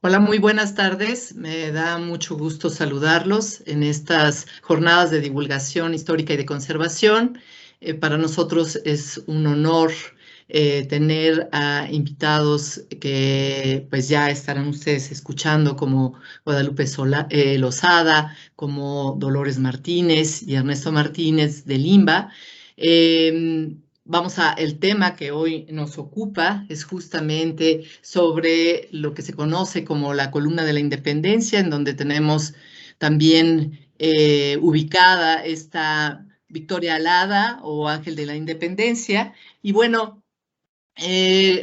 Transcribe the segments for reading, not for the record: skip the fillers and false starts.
Hola, muy buenas tardes. Me da mucho gusto saludarlos en estas jornadas de divulgación histórica y de conservación. Para nosotros es un honor tener a invitados que pues ya estarán ustedes escuchando, como Guadalupe Lozada, como Dolores Martínez y Ernesto Martínez de Limba. El tema que hoy nos ocupa es justamente sobre lo que se conoce como la columna de la independencia, en donde tenemos también ubicada esta Victoria Alada o Ángel de la Independencia. Y bueno,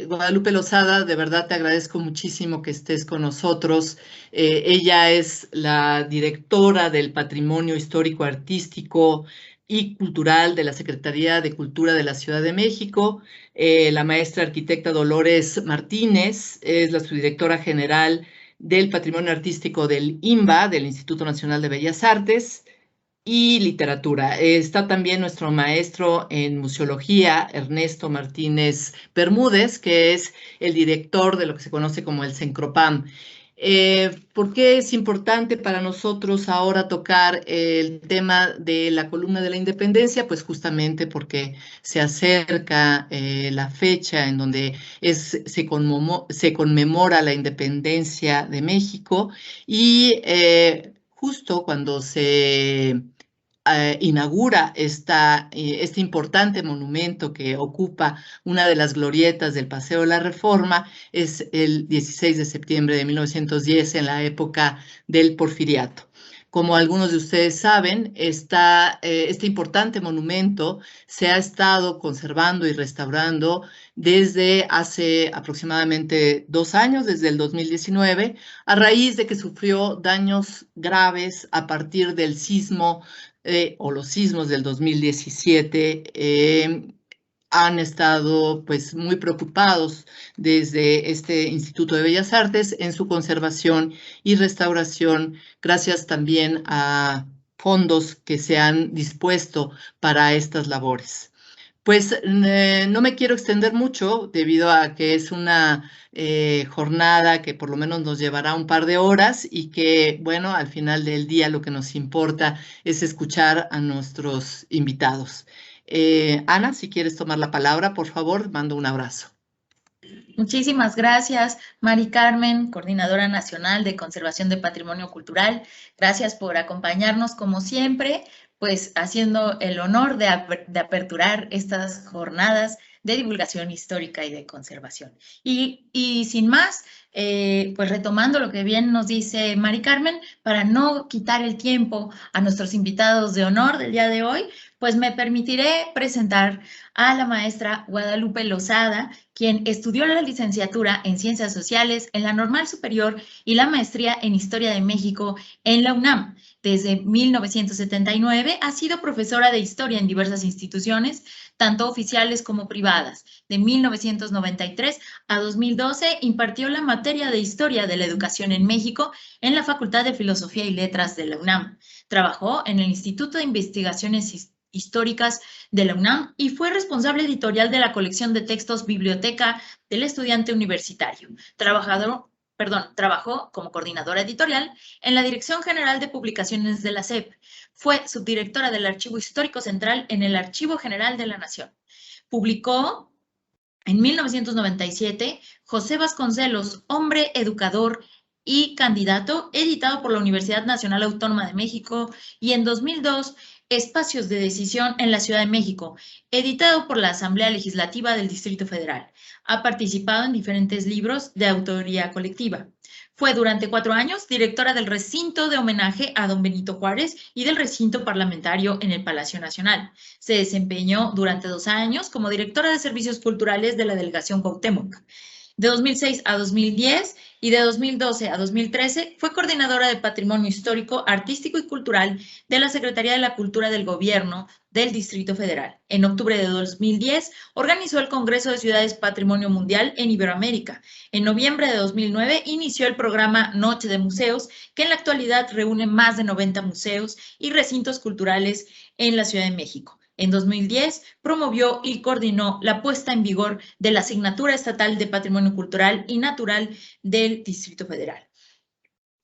Guadalupe Lozada, de verdad te agradezco muchísimo que estés con nosotros. Ella es la directora del Patrimonio Histórico Artístico y Cultural de la Secretaría de Cultura de la Ciudad de México. La maestra arquitecta Dolores Martínez es la subdirectora general del Patrimonio Artístico del INBA, del Instituto Nacional de Bellas Artes y literatura. Está también nuestro maestro en museología, Ernesto Martínez Bermúdez, que es el director de lo que se conoce como el CENCROPAM. ¿Por qué es importante para nosotros ahora tocar el tema de la columna de la independencia? Pues justamente porque se acerca la fecha en donde se conmemora la independencia de México y justo cuando se inaugura este importante monumento que ocupa una de las glorietas del Paseo de la Reforma, es el 16 de septiembre de 1910, en la época del Porfiriato. Como algunos de ustedes saben, este importante monumento se ha estado conservando y restaurando desde hace aproximadamente 2 años, desde el 2019, a raíz de que sufrió daños graves a partir del sismo o los sismos del 2017. Han estado pues muy preocupados desde este Instituto de Bellas Artes en su conservación y restauración, gracias también a fondos que se han dispuesto para estas labores. Pues no me quiero extender mucho debido a que es una jornada que por lo menos nos llevará un par de horas y que, bueno, al final del día lo que nos importa es escuchar a nuestros invitados. Ana, si quieres tomar la palabra, por favor, mando un abrazo. Muchísimas gracias, Mari Carmen, Coordinadora Nacional de Conservación de Patrimonio Cultural. Gracias por acompañarnos como siempre, pues haciendo el honor de aperturar estas jornadas de divulgación histórica y de conservación. Y sin más, pues retomando lo que bien nos dice Mari Carmen, para no quitar el tiempo a nuestros invitados de honor del día de hoy, pues me permitiré presentar a la maestra Guadalupe Lozada, quien estudió la licenciatura en Ciencias Sociales en la Normal Superior y la maestría en Historia de México en la UNAM. Desde 1979 ha sido profesora de historia en diversas instituciones, tanto oficiales como privadas. De 1993 a 2012 impartió la materia de Historia de la Educación en México en la Facultad de Filosofía y Letras de la UNAM. Trabajó en el Instituto de Investigaciones Históricas de la UNAM y fue responsable editorial de la colección de textos Biblioteca del Estudiante Universitario. Trabajó como coordinadora editorial en la Dirección General de Publicaciones de la SEP. Fue subdirectora del Archivo Histórico Central en el Archivo General de la Nación. Publicó en 1997 José Vasconcelos, Hombre, Educador y Candidato, editado por la Universidad Nacional Autónoma de México, y en 2002 Espacios de Decisión en la Ciudad de México, editado por la Asamblea Legislativa del Distrito Federal. Ha participado en diferentes libros de autoría colectiva. Fue durante 4 años directora del recinto de homenaje a don Benito Juárez y del recinto parlamentario en el Palacio Nacional. Se desempeñó durante 2 años como directora de servicios culturales de la delegación Cuauhtémoc. De 2006 a 2010 y de 2012 a 2013 fue coordinadora de Patrimonio Histórico, Artístico y Cultural de la Secretaría de la Cultura del Gobierno del Distrito Federal. En octubre de 2010 organizó el Congreso de Ciudades Patrimonio Mundial en Iberoamérica. En noviembre de 2009 inició el programa Noche de Museos, que en la actualidad reúne más de 90 museos y recintos culturales en la Ciudad de México. En 2010 promovió y coordinó la puesta en vigor de la Asignatura Estatal de Patrimonio Cultural y Natural del Distrito Federal.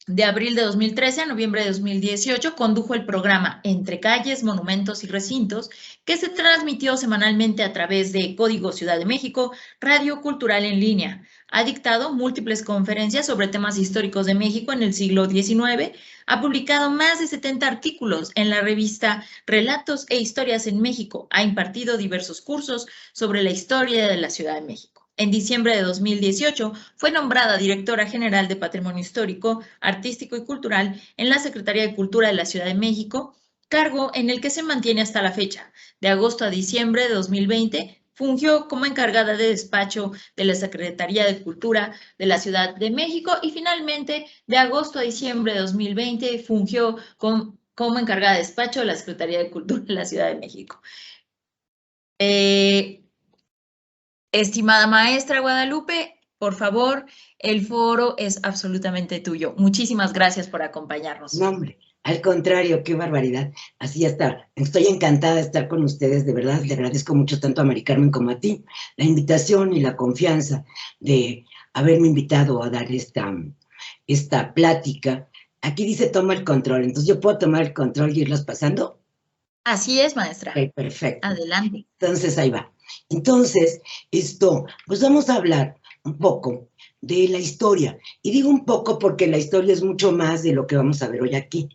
De abril de 2013 a noviembre de 2018 condujo el programa Entre Calles, Monumentos y Recintos, que se transmitió semanalmente a través de Código Ciudad de México, Radio Cultural en Línea. Ha dictado múltiples conferencias sobre temas históricos de México en el siglo XIX, ha publicado más de 70 artículos en la revista Relatos e Historias en México, ha impartido diversos cursos sobre la historia de la Ciudad de México. En diciembre de 2018 fue nombrada directora general de Patrimonio Histórico, Artístico y Cultural en la Secretaría de Cultura de la Ciudad de México, cargo en el que se mantiene hasta la fecha. De agosto a diciembre de 2020 fungió como encargada de despacho de la Secretaría de Cultura de la Ciudad de México y finalmente de agosto a diciembre de 2020 fungió como encargada de despacho de la Secretaría de Cultura de la Ciudad de México. Estimada maestra Guadalupe, por favor, el foro es absolutamente tuyo. Muchísimas gracias por acompañarnos. No, hombre, al contrario, qué barbaridad. Así ya está. Estoy encantada de estar con ustedes, de verdad. Le agradezco mucho tanto a Mari Carmen como a ti la invitación y la confianza de haberme invitado a dar esta plática. Aquí dice toma el control, entonces yo puedo tomar el control y irlos pasando. Así es, maestra. Ok, perfecto. Adelante. Entonces, ahí va. Entonces, pues vamos a hablar un poco de la historia. Y digo un poco porque la historia es mucho más de lo que vamos a ver hoy aquí.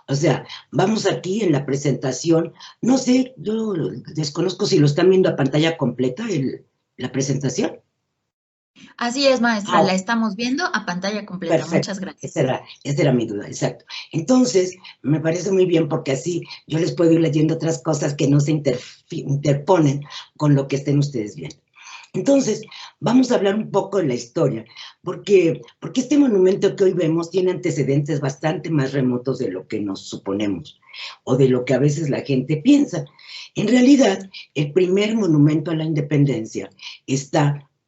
O sea, vamos aquí en la presentación. No sé, yo desconozco si lo están viendo a pantalla completa la presentación. Así es, maestra, la estamos viendo a pantalla completa. Perfecto. Muchas gracias. Esa era mi duda, exacto. Entonces, me parece muy bien porque así yo les puedo ir leyendo otras cosas que no se interponen con lo que estén ustedes viendo. Entonces, vamos a hablar un poco de la historia, porque este monumento que hoy vemos tiene antecedentes bastante más remotos de lo que nos suponemos, o de lo que a veces la gente piensa. En realidad, el primer monumento a la independencia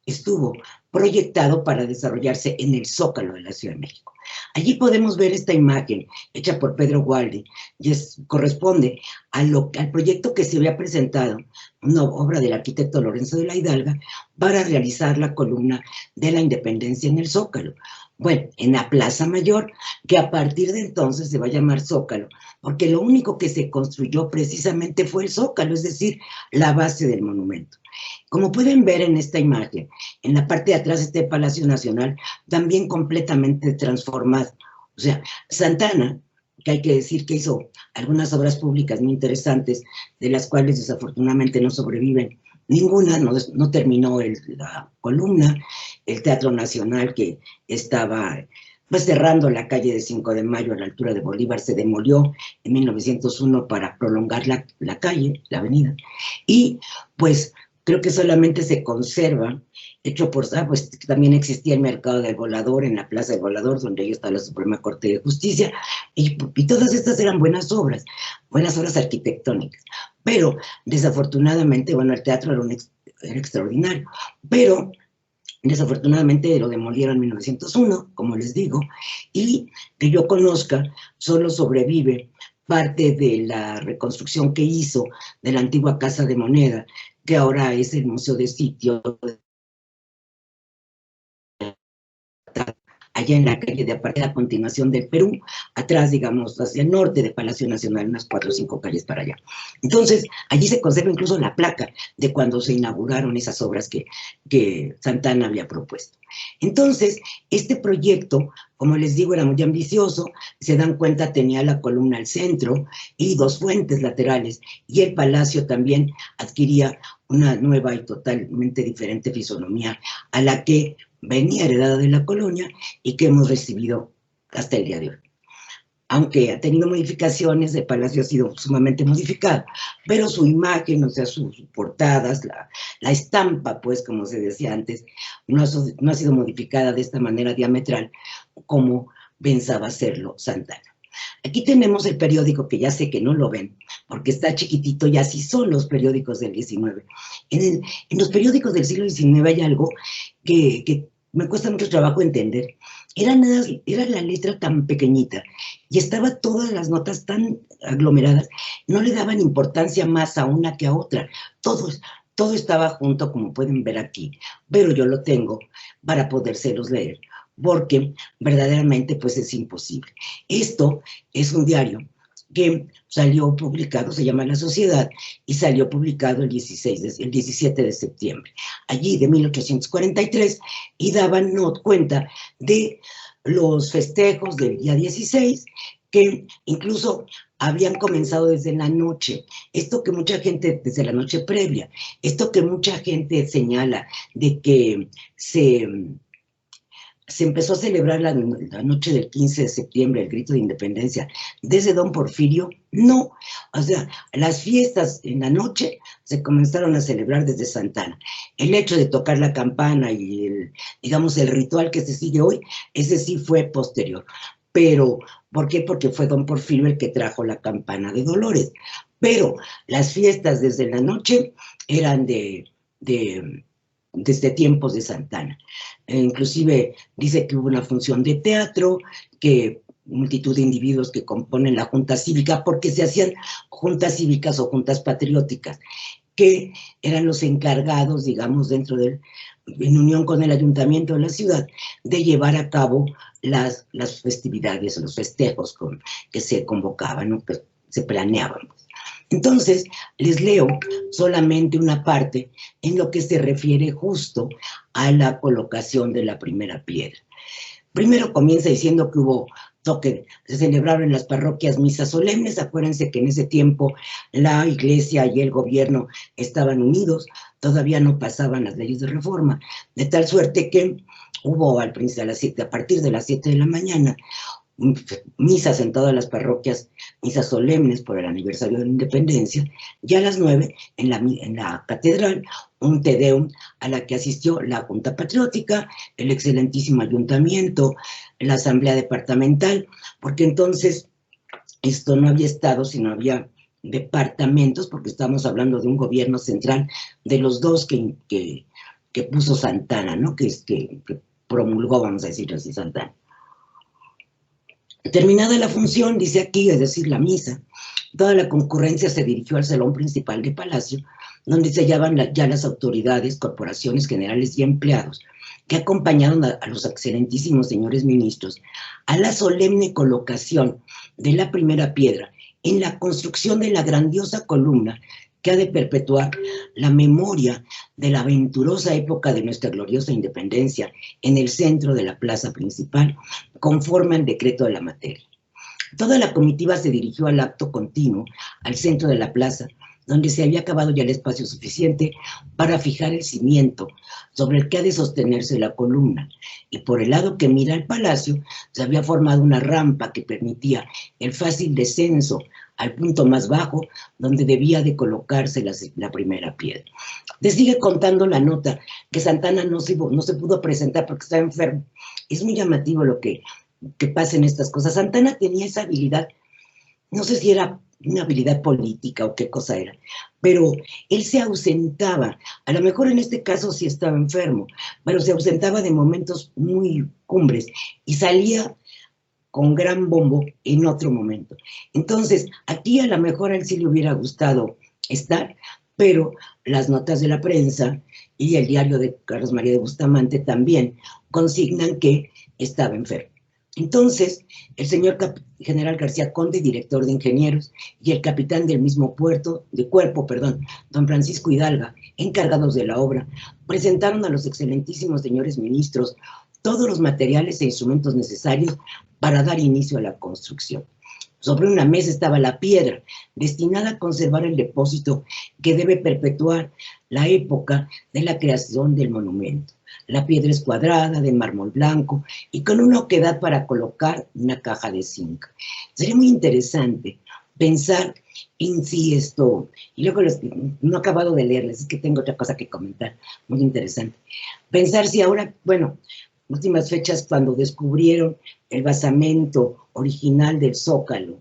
estuvo proyectado para desarrollarse en el Zócalo de la Ciudad de México. Allí podemos ver esta imagen hecha por Pedro Gualdi y corresponde al proyecto que se había presentado, una obra del arquitecto Lorenzo de la Hidalga, para realizar la columna de la Independencia en el Zócalo. Bueno, en la Plaza Mayor, que a partir de entonces se va a llamar Zócalo, porque lo único que se construyó precisamente fue el Zócalo, es decir, la base del monumento. Como pueden ver en esta imagen, en la parte de atrás está el Palacio Nacional, también completamente transformado. O sea, Santana, que hay que decir que hizo algunas obras públicas muy interesantes, de las cuales desafortunadamente no sobreviven ninguna, no terminó la columna, el Teatro Nacional que estaba pues cerrando la calle de 5 de Mayo a la altura de Bolívar, se demolió en 1901 para prolongar la calle, la avenida, y pues creo que solamente se conserva, hecho por, pues también existía el Mercado del Volador en la Plaza del Volador, donde ahí está la Suprema Corte de Justicia, y todas estas eran buenas obras arquitectónicas, pero desafortunadamente, bueno, el teatro era extraordinario, pero desafortunadamente lo demolieron en 1901, como les digo, y que yo conozca, solo sobrevive parte de la reconstrucción que hizo de la antigua Casa de Moneda, que ahora es el Museo de Sitio, allá en la calle de a continuación del Perú, atrás, digamos, hacia el norte de Palacio Nacional, unas 4 o 5 calles para allá. Entonces, allí se conserva incluso la placa de cuando se inauguraron esas obras que Santana había propuesto. Entonces, este proyecto, como les digo, era muy ambicioso, se dan cuenta, tenía la columna al centro y 2 fuentes laterales, y el palacio también adquiría una nueva y totalmente diferente fisonomía a la que venía heredada de la colonia y que hemos recibido hasta el día de hoy. Aunque ha tenido modificaciones, el palacio ha sido sumamente modificado, pero su imagen, o sea, sus portadas, la estampa, pues, como se decía antes, no ha sido modificada de esta manera diametral como pensaba hacerlo Santana. Aquí tenemos el periódico, que ya sé que no lo ven, porque está chiquitito, y así son los periódicos del 19. En los periódicos del siglo XIX hay algo que me cuesta mucho trabajo entender. Era la letra tan pequeñita, y estaban todas las notas tan aglomeradas, no le daban importancia más a una que a otra. Todo estaba junto, como pueden ver aquí, pero yo lo tengo para podérselos leer, porque verdaderamente pues es imposible. Esto es un diario que salió publicado, se llama La Sociedad, y salió publicado el 17 de septiembre, allí de 1843, y daban cuenta de los festejos del día 16, que incluso habían comenzado desde la noche, esto que mucha gente, desde la noche previa, esto que mucha gente señala de que se empezó a celebrar la noche del 15 de septiembre, el grito de independencia, desde Don Porfirio. No, o sea, las fiestas en la noche se comenzaron a celebrar desde Santa Ana. El hecho de tocar la campana y digamos, el ritual que se sigue hoy, ese sí fue posterior. Pero, ¿por qué? Porque fue Don Porfirio el que trajo la campana de Dolores. Pero las fiestas desde la noche eran desde tiempos de Santa Ana. Inclusive dice que hubo una función de teatro, que multitud de individuos que componen la Junta Cívica, porque se hacían juntas cívicas o juntas patrióticas, que eran los encargados, digamos, en unión con el ayuntamiento de la ciudad, de llevar a cabo las festividades, los festejos que se convocaban, ¿no? Que se planeaban. Entonces, les leo solamente una parte en lo que se refiere justo a la colocación de la primera piedra. Primero comienza diciendo que hubo toque, se celebraron en las parroquias misas solemnes. Acuérdense que en ese tiempo la iglesia y el gobierno estaban unidos, todavía no pasaban las leyes de reforma, de tal suerte que hubo a partir de las 7 de la mañana, misas en todas las parroquias, misas solemnes por el aniversario de la independencia, y a las 9 en la catedral, un Te Deum a la que asistió la Junta Patriótica, el excelentísimo ayuntamiento, la asamblea departamental, porque entonces esto no había estado, sino había departamentos, porque estamos hablando de un gobierno central de los dos que puso Santa Ana, ¿no? que promulgó, vamos a decir así, Santa Ana. Terminada la función, dice aquí, es decir, la misa, toda la concurrencia se dirigió al salón principal de Palacio, donde se hallaban ya las autoridades, corporaciones generales y empleados, que acompañaron a los excelentísimos señores ministros a la solemne colocación de la primera piedra en la construcción de la grandiosa columna que ha de perpetuar la memoria de la aventurosa época de nuestra gloriosa independencia en el centro de la plaza principal, conforme al decreto de la materia. Toda la comitiva se dirigió al acto continuo, al centro de la plaza, donde se había acabado ya el espacio suficiente para fijar el cimiento sobre el que ha de sostenerse la columna, y por el lado que mira al palacio se había formado una rampa que permitía el fácil descenso al punto más bajo, donde debía de colocarse la primera piedra. Te sigue contando la nota que Santa Ana no se pudo presentar porque estaba enfermo. Es muy llamativo lo que pasa en estas cosas. Santa Ana tenía esa habilidad, no sé si era una habilidad política o qué cosa era, pero él se ausentaba, a lo mejor en este caso sí estaba enfermo, pero se ausentaba de momentos muy cumbres y salía con gran bombo en otro momento. Entonces, aquí a lo mejor a él sí le hubiera gustado estar, pero las notas de la prensa y el diario de Carlos María de Bustamante también consignan que estaba enfermo. Entonces, el señor general García Conde, director de ingenieros, y el capitán del mismo cuerpo, don Francisco Hidalga, encargados de la obra, presentaron a los excelentísimos señores ministros todos los materiales e instrumentos necesarios para dar inicio a la construcción. Sobre una mesa estaba la piedra, destinada a conservar el depósito que debe perpetuar la época de la creación del monumento. La piedra es cuadrada, de mármol blanco y con una oquedad para colocar una caja de zinc. Sería muy interesante pensar en si esto, y luego no he acabado de leerles, es que tengo otra cosa que comentar, muy interesante. Pensar si ahora, bueno, últimas fechas cuando descubrieron el basamento original del Zócalo,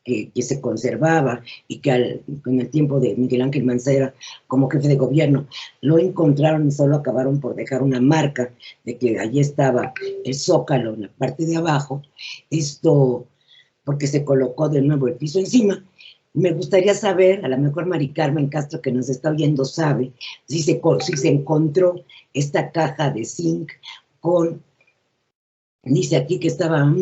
que se conservaba y que en el tiempo de Miguel Ángel Mancera como jefe de gobierno lo encontraron y solo acabaron por dejar una marca de que allí estaba el Zócalo en la parte de abajo, esto porque se colocó de nuevo el piso encima. Me gustaría saber, a lo mejor Mari Carmen Castro que nos está oyendo sabe, si se encontró esta caja de zinc con Dice aquí que estaba,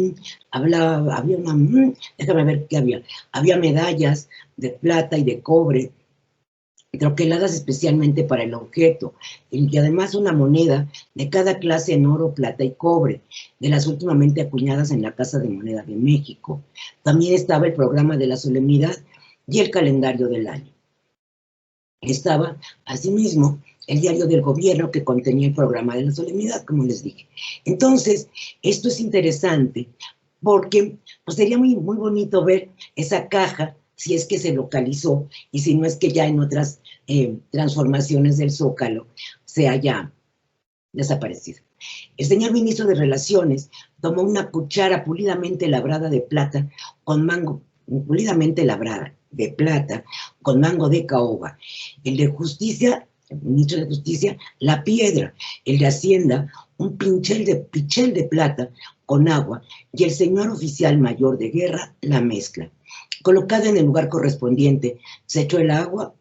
hablaba, había una, déjame ver qué había. Había medallas de plata y de cobre, troqueladas especialmente para el objeto, y además una moneda de cada clase en oro, plata y cobre, de las últimamente acuñadas en la Casa de Moneda de México. También estaba el programa de la solemnidad y el calendario del año. Estaba, asimismo, el diario del gobierno que contenía el programa de la solemnidad, como les dije. Entonces, esto es interesante porque pues, sería muy, muy bonito ver esa caja, si es que se localizó y si no es que ya en otras transformaciones del Zócalo se haya desaparecido. El señor ministro de Relaciones tomó una cuchara pulidamente labrada de plata con mango, pulidamente labrada de plata con mango de caoba. El de Justicia, el ministro de Justicia, la piedra. El de Hacienda, un pichel de plata con agua. Y el señor oficial mayor de guerra, la mezcla. Colocada en el lugar correspondiente, se echó el agua,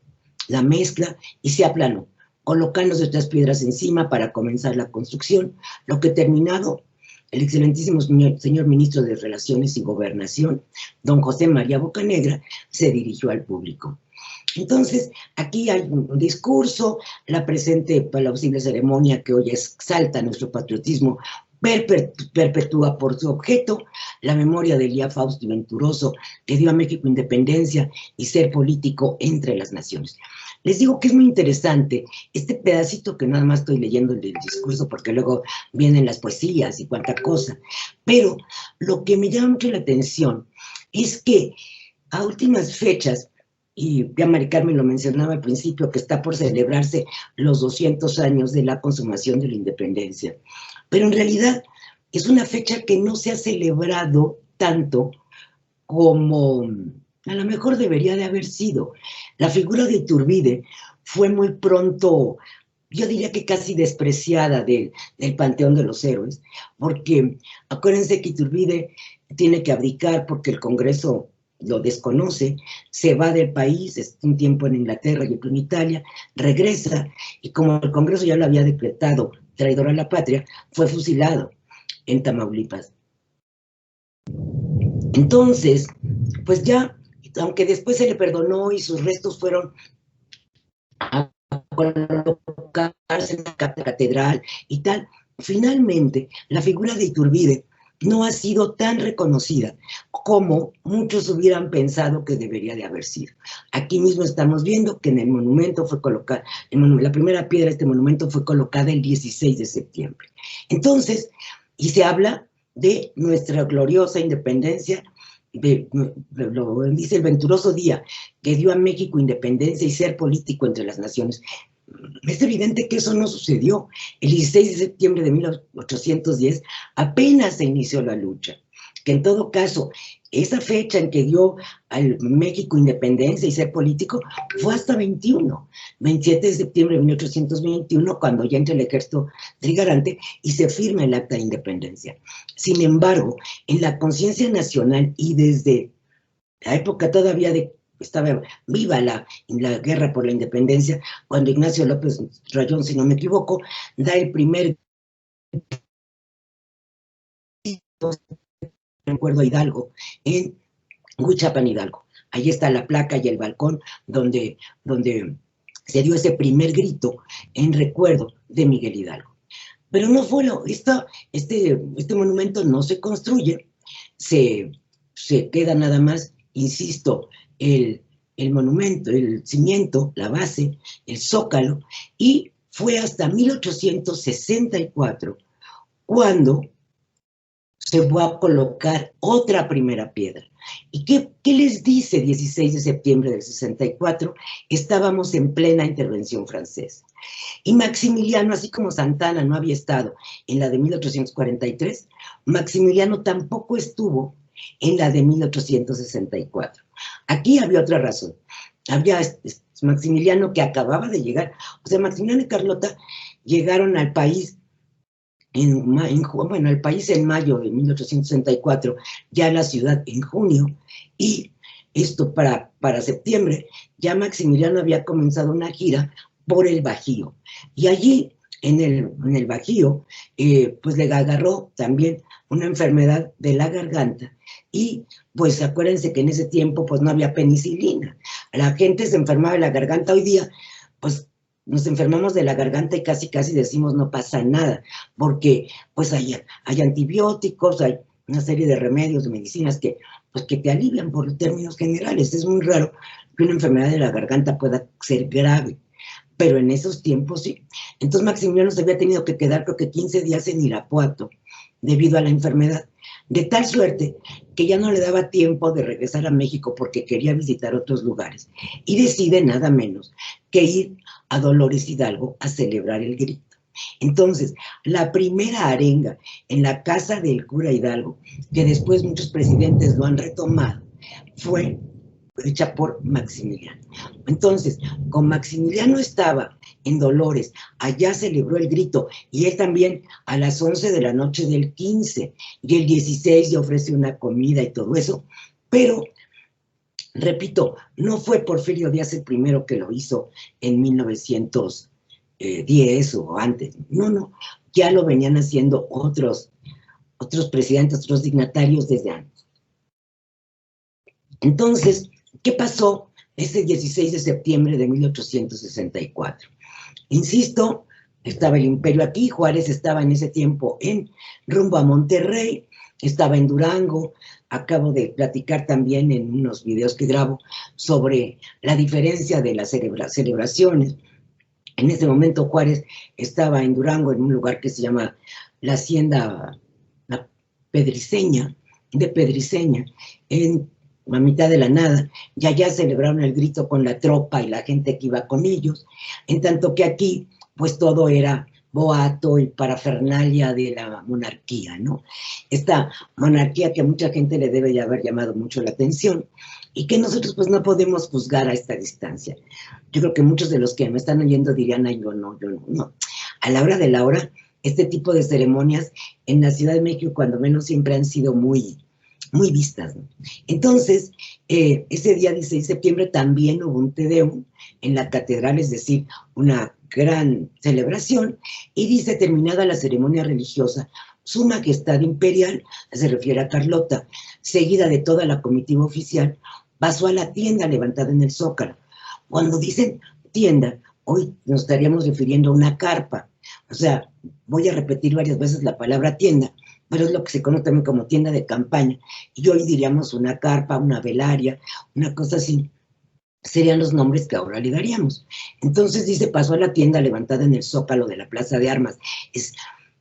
la mezcla y se aplanó, colocándose otras piedras encima para comenzar la construcción, lo que terminado, el excelentísimo señor ministro de Relaciones y Gobernación, don José María Bocanegra, se dirigió al público. Entonces, aquí hay un discurso, la presente plausible ceremonia que hoy exalta nuestro patriotismo, perpetúa por su objeto la memoria de Elías Fausto y Venturoso, que dio a México independencia y ser político entre las naciones. Les digo que es muy interesante este pedacito que nada más estoy leyendo el discurso porque luego vienen las poesías y cuánta cosa, pero lo que me llama mucho la atención es que a últimas fechas, y ya Mari Carmen lo mencionaba al principio, que está por celebrarse los 200 años de la consumación de la independencia, pero en realidad es una fecha que no se ha celebrado tanto como a lo mejor debería de haber sido. La figura de Iturbide fue muy pronto, yo diría que casi despreciada del panteón de los héroes, porque acuérdense que Iturbide tiene que abdicar porque el Congreso lo desconoce, se va del país, es un tiempo en Inglaterra y otro en Italia, regresa, y como el Congreso ya lo había decretado traidor a la patria, fue fusilado en Tamaulipas. Entonces, pues ya, aunque después se le perdonó y sus restos fueron a colocarse en la catedral y tal, finalmente la figura de Iturbide no ha sido tan reconocida como muchos hubieran pensado que debería de haber sido. Aquí mismo estamos viendo que en el monumento fue colocada, la primera piedra de este monumento fue colocada el 16 de septiembre. Entonces, y se habla de nuestra gloriosa independencia, lo dice el venturoso día que dio a México independencia y ser político entre las naciones. Es evidente que eso no sucedió. El 16 de septiembre de 1810 apenas se inició la lucha, que en todo caso, esa fecha en que dio al México independencia y ser político fue hasta 27 de septiembre de 1821, cuando ya entra el ejército trigarante y se firma el acta de independencia. Sin embargo, en la conciencia nacional y desde la época todavía estaba viva la guerra por la independencia, cuando Ignacio López Rayón, si no me equivoco, da el primer recuerdo a Hidalgo en Huichapan, Hidalgo. Ahí está la placa y el balcón donde se dio ese primer grito en recuerdo de Miguel Hidalgo. Pero no fue este monumento no se construye, se queda nada más, insisto, el monumento, el cimiento, la base, el zócalo, y fue hasta 1864 cuando se va a colocar otra primera piedra. ¿Y qué les dice 16 de septiembre del 64? Estábamos en plena intervención francesa. Y Maximiliano, así como Santana no había estado en la de 1843, Maximiliano tampoco estuvo en la de 1864. Aquí había otra razón. Había Maximiliano que acababa de llegar, o sea, Maximiliano y Carlota llegaron al país al país en mayo de 1864, ya la ciudad en junio, y esto para septiembre, ya Maximiliano había comenzado una gira por el Bajío, y allí en el Bajío, pues le agarró también una enfermedad de la garganta y pues acuérdense que en ese tiempo pues no había penicilina, la gente se enfermaba de la garganta. Hoy día pues nos enfermamos de la garganta y casi decimos no pasa nada, porque pues hay antibióticos, hay una serie de remedios, de medicinas que te alivian por términos generales. Es muy raro que una enfermedad de la garganta pueda ser grave, pero en esos tiempos sí. Entonces Maximiliano se había tenido que quedar creo que 15 días en Irapuato debido a la enfermedad, de tal suerte que ya no le daba tiempo de regresar a México porque quería visitar otros lugares y decide nada menos que ir a Dolores Hidalgo a celebrar el grito. Entonces, la primera arenga en la casa del cura Hidalgo, que después muchos presidentes lo han retomado, fue hecha por Maximiliano. Entonces, con Maximiliano estaba en Dolores, allá celebró el grito, y él también a las 11 de la noche del 15, y el 16 ya ofrece una comida y todo eso, pero, repito, no fue Porfirio Díaz el primero que lo hizo en 1910 o antes, no, ya lo venían haciendo otros presidentes, otros dignatarios desde antes. Entonces, ¿qué pasó ese 16 de septiembre de 1864? Insisto, estaba el imperio aquí, Juárez estaba en ese tiempo en rumbo a Monterrey, estaba en Durango. Acabo de platicar también en unos videos que grabo sobre la diferencia de las celebraciones. En ese momento Juárez estaba en Durango, en un lugar que se llama la Hacienda Pedriceña, en a mitad de la nada, y allá celebraron el grito con la tropa y la gente que iba con ellos, en tanto que aquí, pues todo era boato y parafernalia de la monarquía, ¿no? Esta monarquía que a mucha gente le debe ya haber llamado mucho la atención y que nosotros pues no podemos juzgar a esta distancia. Yo creo que muchos de los que me están oyendo dirían, ay, yo no. A la hora de la hora, este tipo de ceremonias en la Ciudad de México, cuando menos, siempre han sido muy vistas, ¿no? Entonces, ese día 16 de septiembre también hubo un Te Deum en la catedral, es decir, una gran celebración, y dice, terminada la ceremonia religiosa, Su Majestad Imperial, se refiere a Carlota, seguida de toda la comitiva oficial, pasó a la tienda levantada en el Zócalo. Cuando dicen tienda, hoy nos estaríamos refiriendo a una carpa. O sea, voy a repetir varias veces la palabra tienda, pero es lo que se conoce también como tienda de campaña. Y hoy diríamos una carpa, una velaria, una cosa así. Serían los nombres que ahora le daríamos. Entonces dice, pasó a la tienda levantada en el Zócalo de la Plaza de Armas.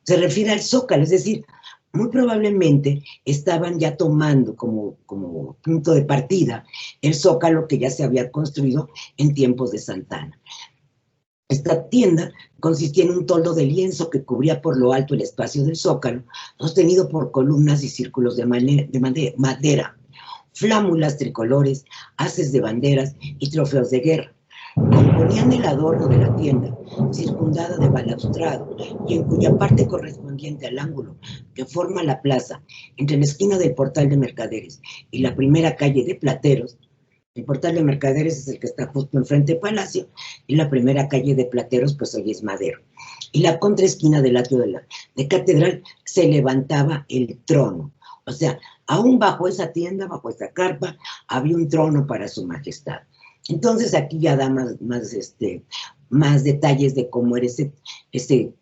Se refiere al Zócalo, es decir, muy probablemente estaban ya tomando como punto de partida el Zócalo que ya se había construido en tiempos de Santa Anna. Esta tienda consistía en un toldo de lienzo que cubría por lo alto el espacio del Zócalo, sostenido por columnas y círculos de madera, flámulas tricolores, haces de banderas y trofeos de guerra. Componían el adorno de la tienda, circundada de balaustrado, y en cuya parte correspondiente al ángulo que forma la plaza, entre la esquina del Portal de Mercaderes y la primera calle de Plateros. El Portal de Mercaderes es el que está justo enfrente del Palacio, y la primera calle de Plateros, pues hoy es Madero. Y la contraesquina del atrio de Catedral se levantaba el trono. O sea, aún bajo esa tienda, bajo esa carpa, había un trono para Su Majestad. Entonces aquí ya da más detalles de cómo era ese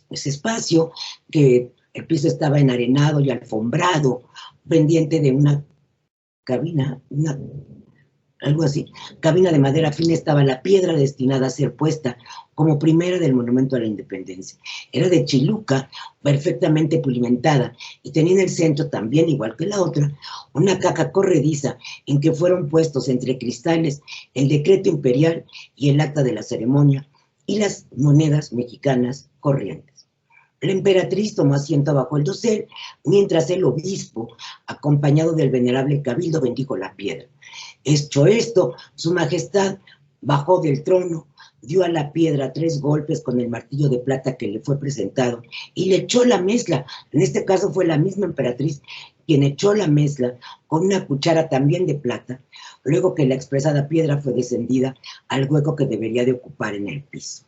espacio, que el piso estaba enarenado y alfombrado, pendiente de una cabina, algo así, cabina de madera fina, estaba la piedra destinada a ser puesta como primera del Monumento a la Independencia. Era de chiluca, perfectamente pulimentada, y tenía en el centro también, igual que la otra, una caja corrediza en que fueron puestos entre cristales el decreto imperial y el acta de la ceremonia y las monedas mexicanas corrientes. La emperatriz tomó asiento bajo el dosel, mientras el obispo, acompañado del venerable cabildo, bendijo la piedra. Hecho esto, Su Majestad bajó del trono, dio a la piedra 3 golpes con el martillo de plata que le fue presentado y le echó la mezcla. En este caso fue la misma emperatriz quien echó la mezcla con una cuchara también de plata, luego que la expresada piedra fue descendida al hueco que debería de ocupar en el piso.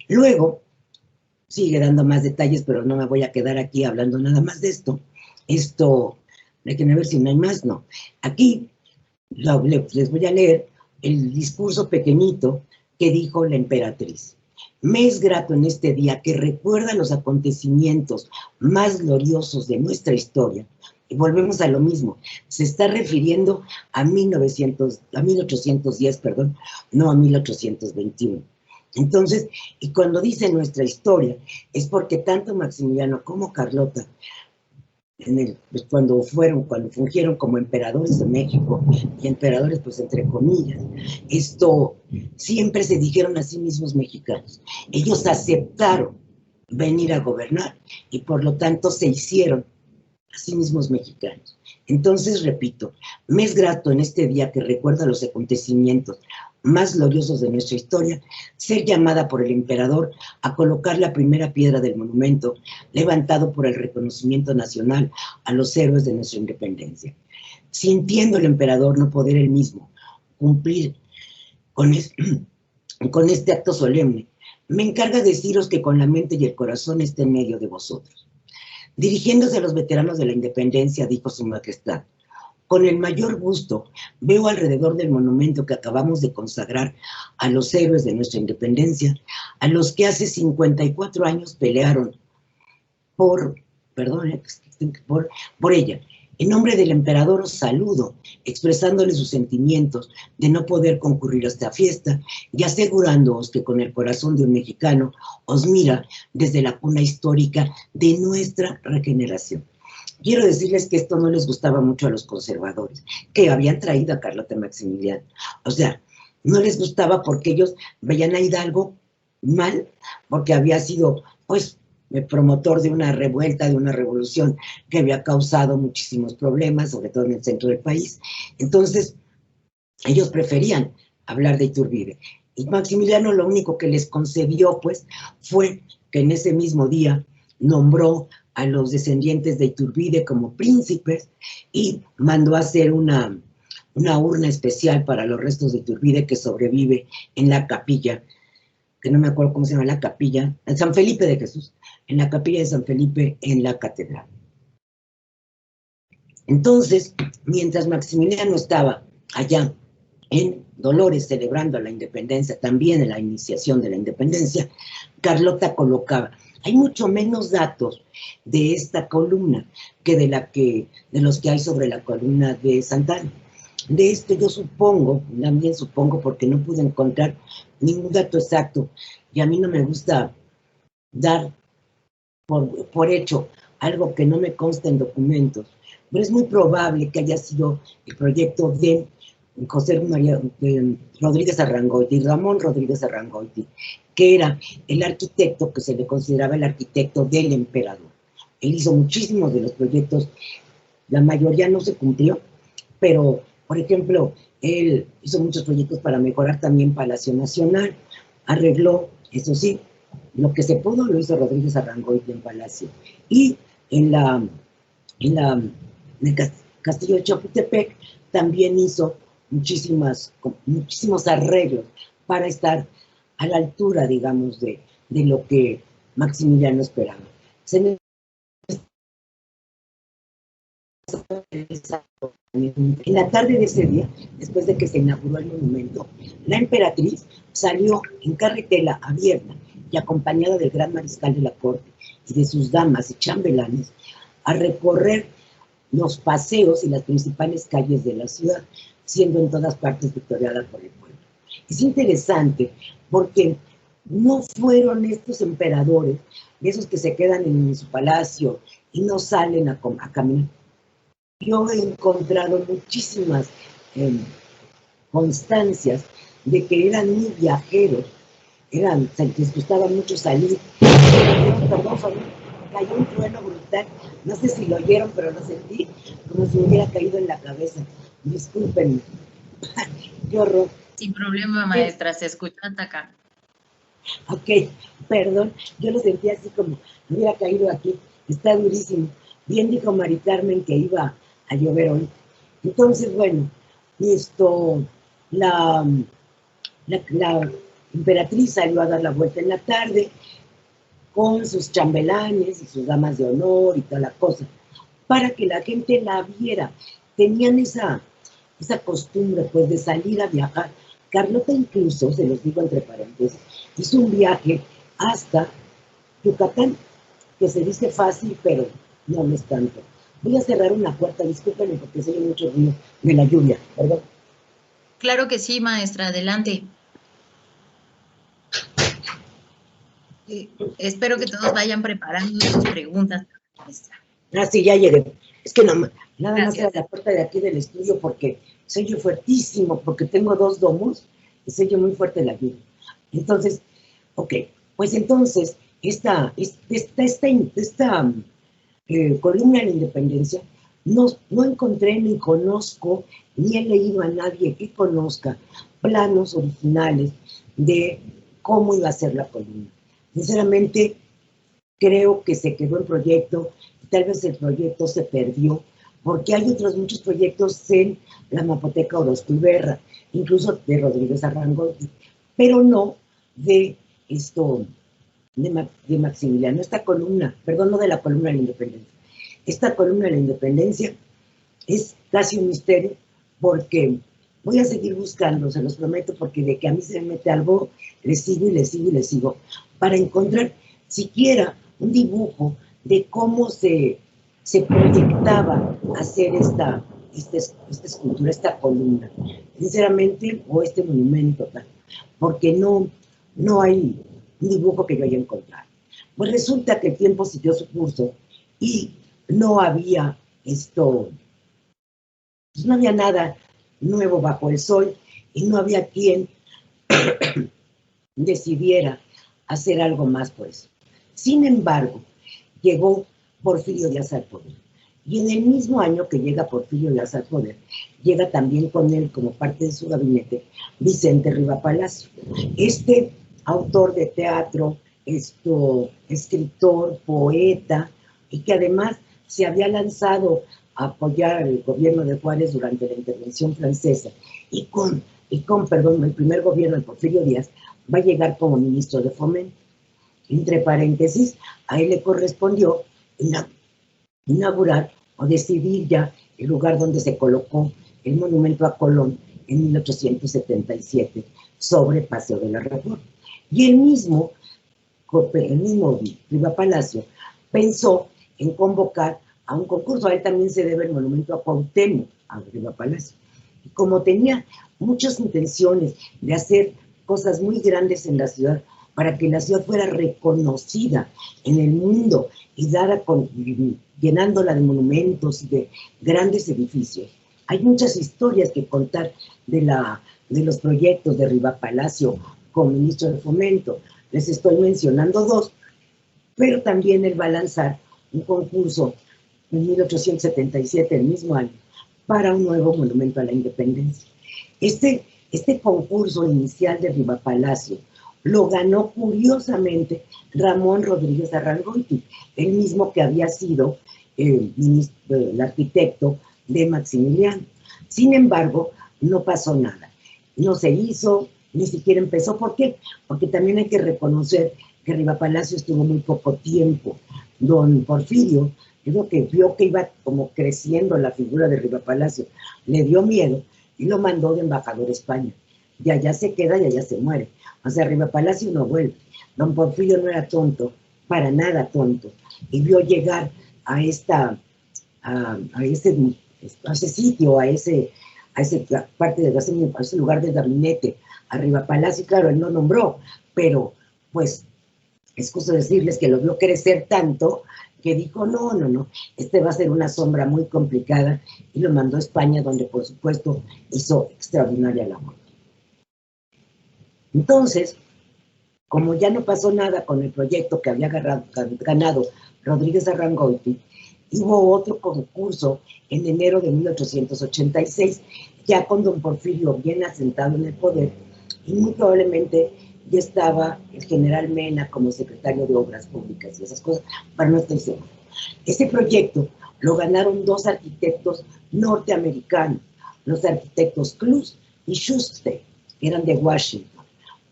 Luego, sigue dando más detalles, pero no me voy a quedar aquí hablando nada más de esto. Déjenme ver si no hay más, no. Aquí les voy a leer el discurso pequeñito que dijo la emperatriz. Me es grato en este día que recuerda los acontecimientos más gloriosos de nuestra historia. Y volvemos a lo mismo, se está refiriendo a 1810, perdón, no a 1821. Entonces, y cuando dice nuestra historia, es porque tanto Maximiliano como Carlota, cuando fungieron como emperadores de México, y emperadores pues entre comillas, siempre se dijeron a sí mismos mexicanos. Ellos aceptaron venir a gobernar y por lo tanto se hicieron a sí mismos mexicanos. Entonces, repito, me es grato en este día que recuerda los acontecimientos más gloriosos de nuestra historia, ser llamada por el emperador a colocar la primera piedra del monumento levantado por el reconocimiento nacional a los héroes de nuestra independencia. Sintiendo el emperador no poder él mismo cumplir con este acto solemne, me encarga deciros que con la mente y el corazón esté en medio de vosotros. Dirigiéndose a los veteranos de la independencia, dijo su majestad, con el mayor gusto veo alrededor del monumento que acabamos de consagrar a los héroes de nuestra independencia, a los que hace 54 años pelearon por ella. En nombre del emperador os saludo, expresándole sus sentimientos de no poder concurrir a esta fiesta y asegurándoos que con el corazón de un mexicano os mira desde la cuna histórica de nuestra regeneración. Quiero decirles que esto no les gustaba mucho a los conservadores, que habían traído a Carlota Maximiliano. O sea, no les gustaba porque ellos veían a Hidalgo mal, porque había sido, pues, el promotor de una revuelta, de una revolución que había causado muchísimos problemas, sobre todo en el centro del país. Entonces, ellos preferían hablar de Iturbide. Y Maximiliano lo único que les concedió, pues, fue que en ese mismo día nombró a los descendientes de Iturbide como príncipes y mandó a hacer una urna especial para los restos de Iturbide que sobrevive en la capilla, que no me acuerdo cómo se llama la capilla, en San Felipe de Jesús, en la capilla de San Felipe en la catedral. Entonces, mientras Maximiliano estaba allá en Dolores celebrando la independencia, también en la iniciación de la independencia, Carlota colocaba. Hay mucho menos datos de esta columna que de los que hay sobre la columna de Santa Ana. De esto yo supongo, también supongo porque no pude encontrar ningún dato exacto y a mí no me gusta dar por hecho algo que no me consta en documentos, pero es muy probable que haya sido el proyecto de José María Rodríguez Arrangoiti, Ramón Rodríguez Arrangoiti, que era el arquitecto que se le consideraba el arquitecto del emperador. Él hizo muchísimos de los proyectos, la mayoría no se cumplió, pero, por ejemplo, él hizo muchos proyectos para mejorar también Palacio Nacional, arregló, eso sí, lo que se pudo lo hizo Rodríguez Arrangoiti en Palacio. Y en el Castillo de Chapultepec también hizo muchísimos arreglos para estar a la altura, digamos, de lo que Maximiliano esperaba. En la tarde de ese día, después de que se inauguró el monumento, la emperatriz salió en carretela abierta y acompañada del gran mariscal de la corte y de sus damas y chambelanes a recorrer los paseos y las principales calles de la ciudad, siendo en todas partes victoriada por el pueblo. Es interesante porque no fueron estos emperadores, esos que se quedan en su palacio y no salen a caminar. Yo he encontrado muchísimas constancias de que eran muy viajeros, les gustaba mucho salir. Perdón, cayó un trueno brutal, no sé si lo oyeron, pero lo sentí como si me hubiera caído en la cabeza. Discúlpenme. Qué horror. Sin problema, maestra, se escucha hasta acá. Ok, perdón, yo lo sentí así como me hubiera caído aquí. Está durísimo. Bien dijo Mari Carmen que iba a llover hoy. Entonces, bueno, la emperatriz salió a dar la vuelta en la tarde, con sus chambelanes y sus damas de honor y toda la cosa, para que la gente la viera. Tenían esa costumbre, pues, de salir a viajar. Carlota incluso, se los digo entre paréntesis, hizo un viaje hasta Yucatán, que se dice fácil, pero no es tanto. Voy a cerrar una puerta, discúlpenme porque se oye mucho ruido de la lluvia, ¿perdón? Claro que sí, maestra, adelante. Espero que todos vayan preparando sus preguntas, maestra. Ah, sí, ya llegué. Es que nada más Gracias. era la puerta de aquí del estudio porque se oye fuertísimo, porque tengo 2 domos y se oye muy fuerte la lluvia. Entonces, ok, pues entonces, esta columna de la independencia, no encontré ni conozco, ni he leído a nadie que conozca planos originales de cómo iba a ser la columna. Sinceramente, creo que se quedó en proyecto, y tal vez el proyecto se perdió, porque hay otros muchos proyectos en la Mapoteca Orozco Iberra, incluso de Rodríguez Arrangoiti, pero no de de Maximiliano. Esta columna, perdón, no de la columna de la independencia. Esta columna de la independencia es casi un misterio, porque voy a seguir buscando, se los prometo, porque de que a mí se me mete algo, le sigo y le sigo y le sigo, para encontrar siquiera un dibujo de cómo se proyectaba hacer esta escultura, esta columna, sinceramente, o este monumento, porque no hay un dibujo que yo haya encontrado. Pues resulta que el tiempo siguió su curso y no había pues no había nada nuevo bajo el sol y no había quien decidiera hacer algo más por eso. Sin embargo, llegó Porfirio Díaz al poder. Y en el mismo año que llega Porfirio Díaz al poder, llega también con él, como parte de su gabinete, Vicente Riva Palacio. Este autor de teatro, escritor, poeta, y que además se había lanzado a apoyar al gobierno de Juárez durante la intervención francesa, y con el primer gobierno de Porfirio Díaz, va a llegar como ministro de Fomento. Entre paréntesis, a él le correspondió inaugurar o decidir ya el lugar donde se colocó el monumento a Colón en 1877 sobre Paseo de la Reforma. Y el mismo Riva Palacio pensó en convocar a un concurso. A él también se debe el monumento a Cuauhtémoc, a Riva Palacio. Y como tenía muchas intenciones de hacer cosas muy grandes en la ciudad, para que la ciudad fuera reconocida en el mundo y llenándola de monumentos y de grandes edificios. Hay muchas historias que contar de los proyectos de Riva Palacio como ministro de Fomento. Les estoy mencionando 2, pero también él va a lanzar un concurso en 1877, el mismo año, para un nuevo monumento a la independencia. Este concurso inicial de Riva Palacio lo ganó curiosamente Ramón Rodríguez Arrangoiti, el mismo que había sido el arquitecto de Maximiliano. Sin embargo, no pasó nada. No se hizo, ni siquiera empezó. ¿Por qué? Porque también hay que reconocer que Riva Palacio estuvo muy poco tiempo. Don Porfirio, creo que vio que iba como creciendo la figura de Riva Palacio, le dio miedo y lo mandó de embajador a España. Y allá se queda y allá se muere. O sea, Riva Palacio no vuelve. Don Porfirio no era tonto, para nada tonto, y vio llegar a ese sitio, a ese lugar del gabinete, a Riva Palacio. Y claro, él no nombró, pero pues es cosa decirles que lo vio crecer tanto que dijo, no, este va a ser una sombra muy complicada, y lo mandó a España, donde por supuesto hizo extraordinaria labor. Entonces, como ya no pasó nada con el proyecto que había ganado Rodríguez Arrangoiti, hubo otro concurso en enero de 1886, ya con don Porfirio bien asentado en el poder, y muy probablemente ya estaba el general Mena como secretario de Obras Públicas y esas cosas, para no estar seguro. Este proyecto lo ganaron 2 arquitectos norteamericanos, los arquitectos Cluse y Schuster, que eran de Washington,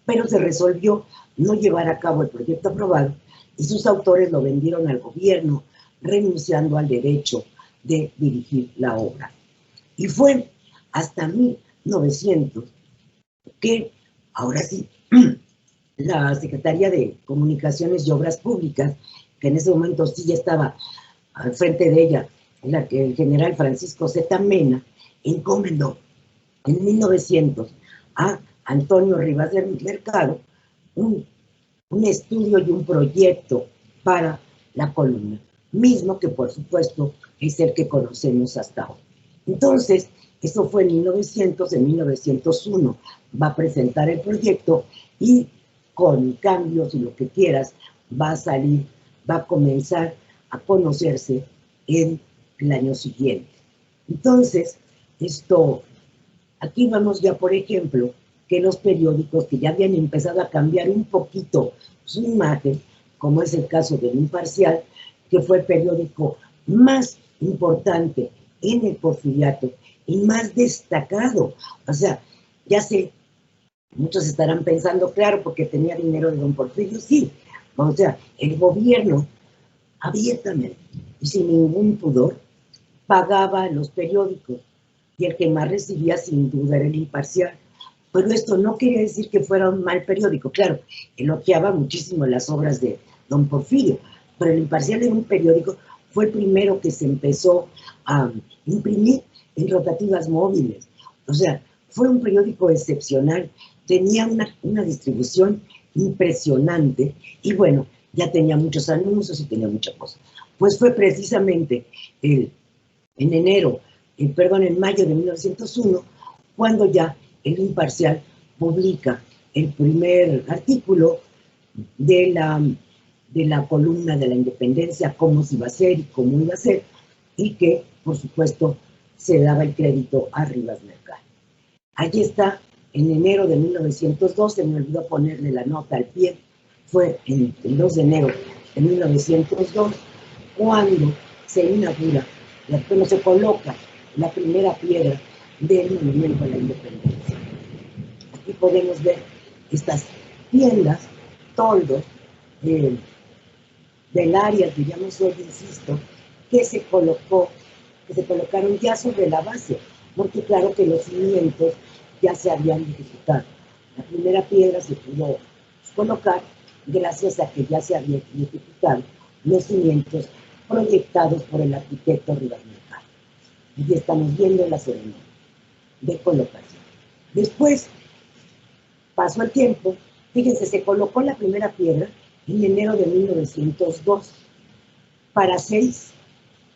pero se resolvió no llevar a cabo el proyecto aprobado y sus autores lo vendieron al gobierno, renunciando al derecho de dirigir la obra. Y fue hasta 1900 que, ahora sí, la Secretaría de Comunicaciones y Obras Públicas, que en ese momento sí ya estaba al frente de ella, el general Francisco Z. Mena, encomendó en 1900 a Antonio Rivas del Mercado un estudio y un proyecto para la columna, mismo que por supuesto es el que conocemos hasta hoy. Entonces, eso fue en 1900, en 1901 va a presentar el proyecto y con cambios y lo que quieras va a salir, va a comenzar a conocerse en el año siguiente. Entonces, aquí vamos ya, por ejemplo, que los periódicos que ya habían empezado a cambiar un poquito su imagen, como es el caso del Imparcial, que fue el periódico más importante en el Porfiriato y más destacado. O sea, ya sé, muchos estarán pensando, claro, porque tenía dinero de don Porfirio, sí. O sea, el gobierno abiertamente y sin ningún pudor pagaba los periódicos y el que más recibía sin duda era el Imparcial. Pero esto no quería decir que fuera un mal periódico. Claro, elogiaba muchísimo las obras de don Porfirio, pero el Imparcial era un periódico, fue el primero que se empezó a imprimir en rotativas móviles. O sea, fue un periódico excepcional, tenía una distribución impresionante y bueno, ya tenía muchos anuncios y tenía muchas cosas. Pues fue precisamente en mayo de 1901, cuando ya el Imparcial publica el primer artículo de la columna de la Independencia, cómo se iba a hacer y cómo iba a ser, y que, por supuesto, se daba el crédito a Rivas Mercado. Allí está, en enero de 1902, se me olvidó ponerle la nota al pie, fue el 2 de enero de 1902, cuando se inaugura, cuando se coloca la primera piedra del Monumento a la Independencia. Aquí podemos ver estas tiendas, toldos, del área, diríamos hoy, insisto, que se colocaron ya sobre la base, porque claro que los cimientos ya se habían edificado. La primera piedra se pudo colocar gracias a que ya se habían edificado los cimientos proyectados por el arquitecto Rivas Mercado. Y estamos viendo la ceremonia de colocación. Después pasó el tiempo, fíjense, se colocó la primera piedra en enero de 1902. Para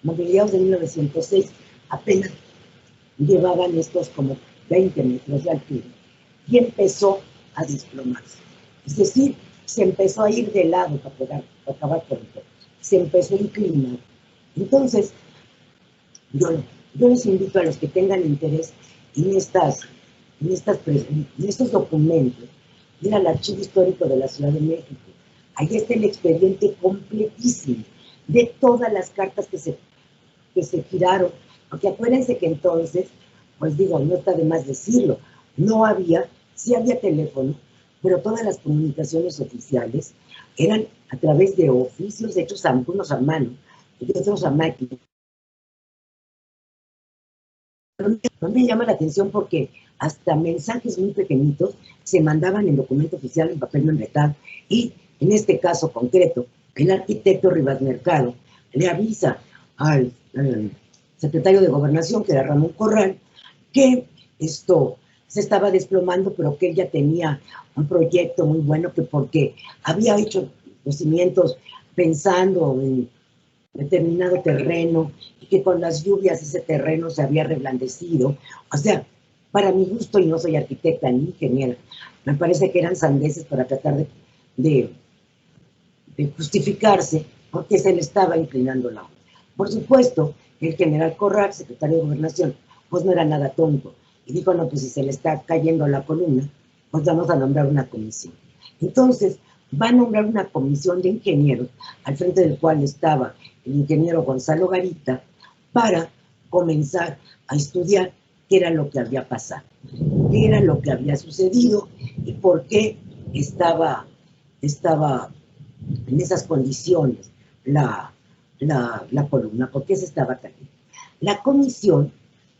mediados de 1906, apenas llevaban estos como 20 metros de altura y empezó a desplomarse. Es decir, se empezó a ir de lado para acabar pronto. Se empezó a inclinar. Entonces, yo les invito a los que tengan interés en estos documentos, ir al Archivo Histórico de la Ciudad de México. Ahí está el expediente completísimo de todas las cartas que se giraron, porque acuérdense que entonces, pues digo, no está de más decirlo, sí había teléfono, pero todas las comunicaciones oficiales eran a través de oficios hechos algunos a mano y otros a máquina. No me llama la atención porque hasta mensajes muy pequeñitos se mandaban en documento oficial en papel membretado y en este caso concreto, el arquitecto Rivas Mercado le avisa al secretario de Gobernación, que era Ramón Corral, que esto se estaba desplomando, pero que él ya tenía un proyecto muy bueno, que porque había hecho los cimientos pensando en determinado terreno y que con las lluvias ese terreno se había reblandecido. O sea, para mi gusto, y no soy arquitecta ni ingeniera, me parece que eran sandeces para tratar de justificarse porque se le estaba inclinando la obra. Por supuesto, el general Corral, secretario de Gobernación, pues no era nada tonto y dijo, no, pues si se le está cayendo la columna, pues vamos a nombrar una comisión. Entonces, va a nombrar una comisión de ingenieros, al frente del cual estaba el ingeniero Gonzalo Garita, para comenzar a estudiar qué era lo que había pasado, qué era lo que había sucedido y por qué estaba en esas condiciones la columna, porque se estaba cayendo. La comisión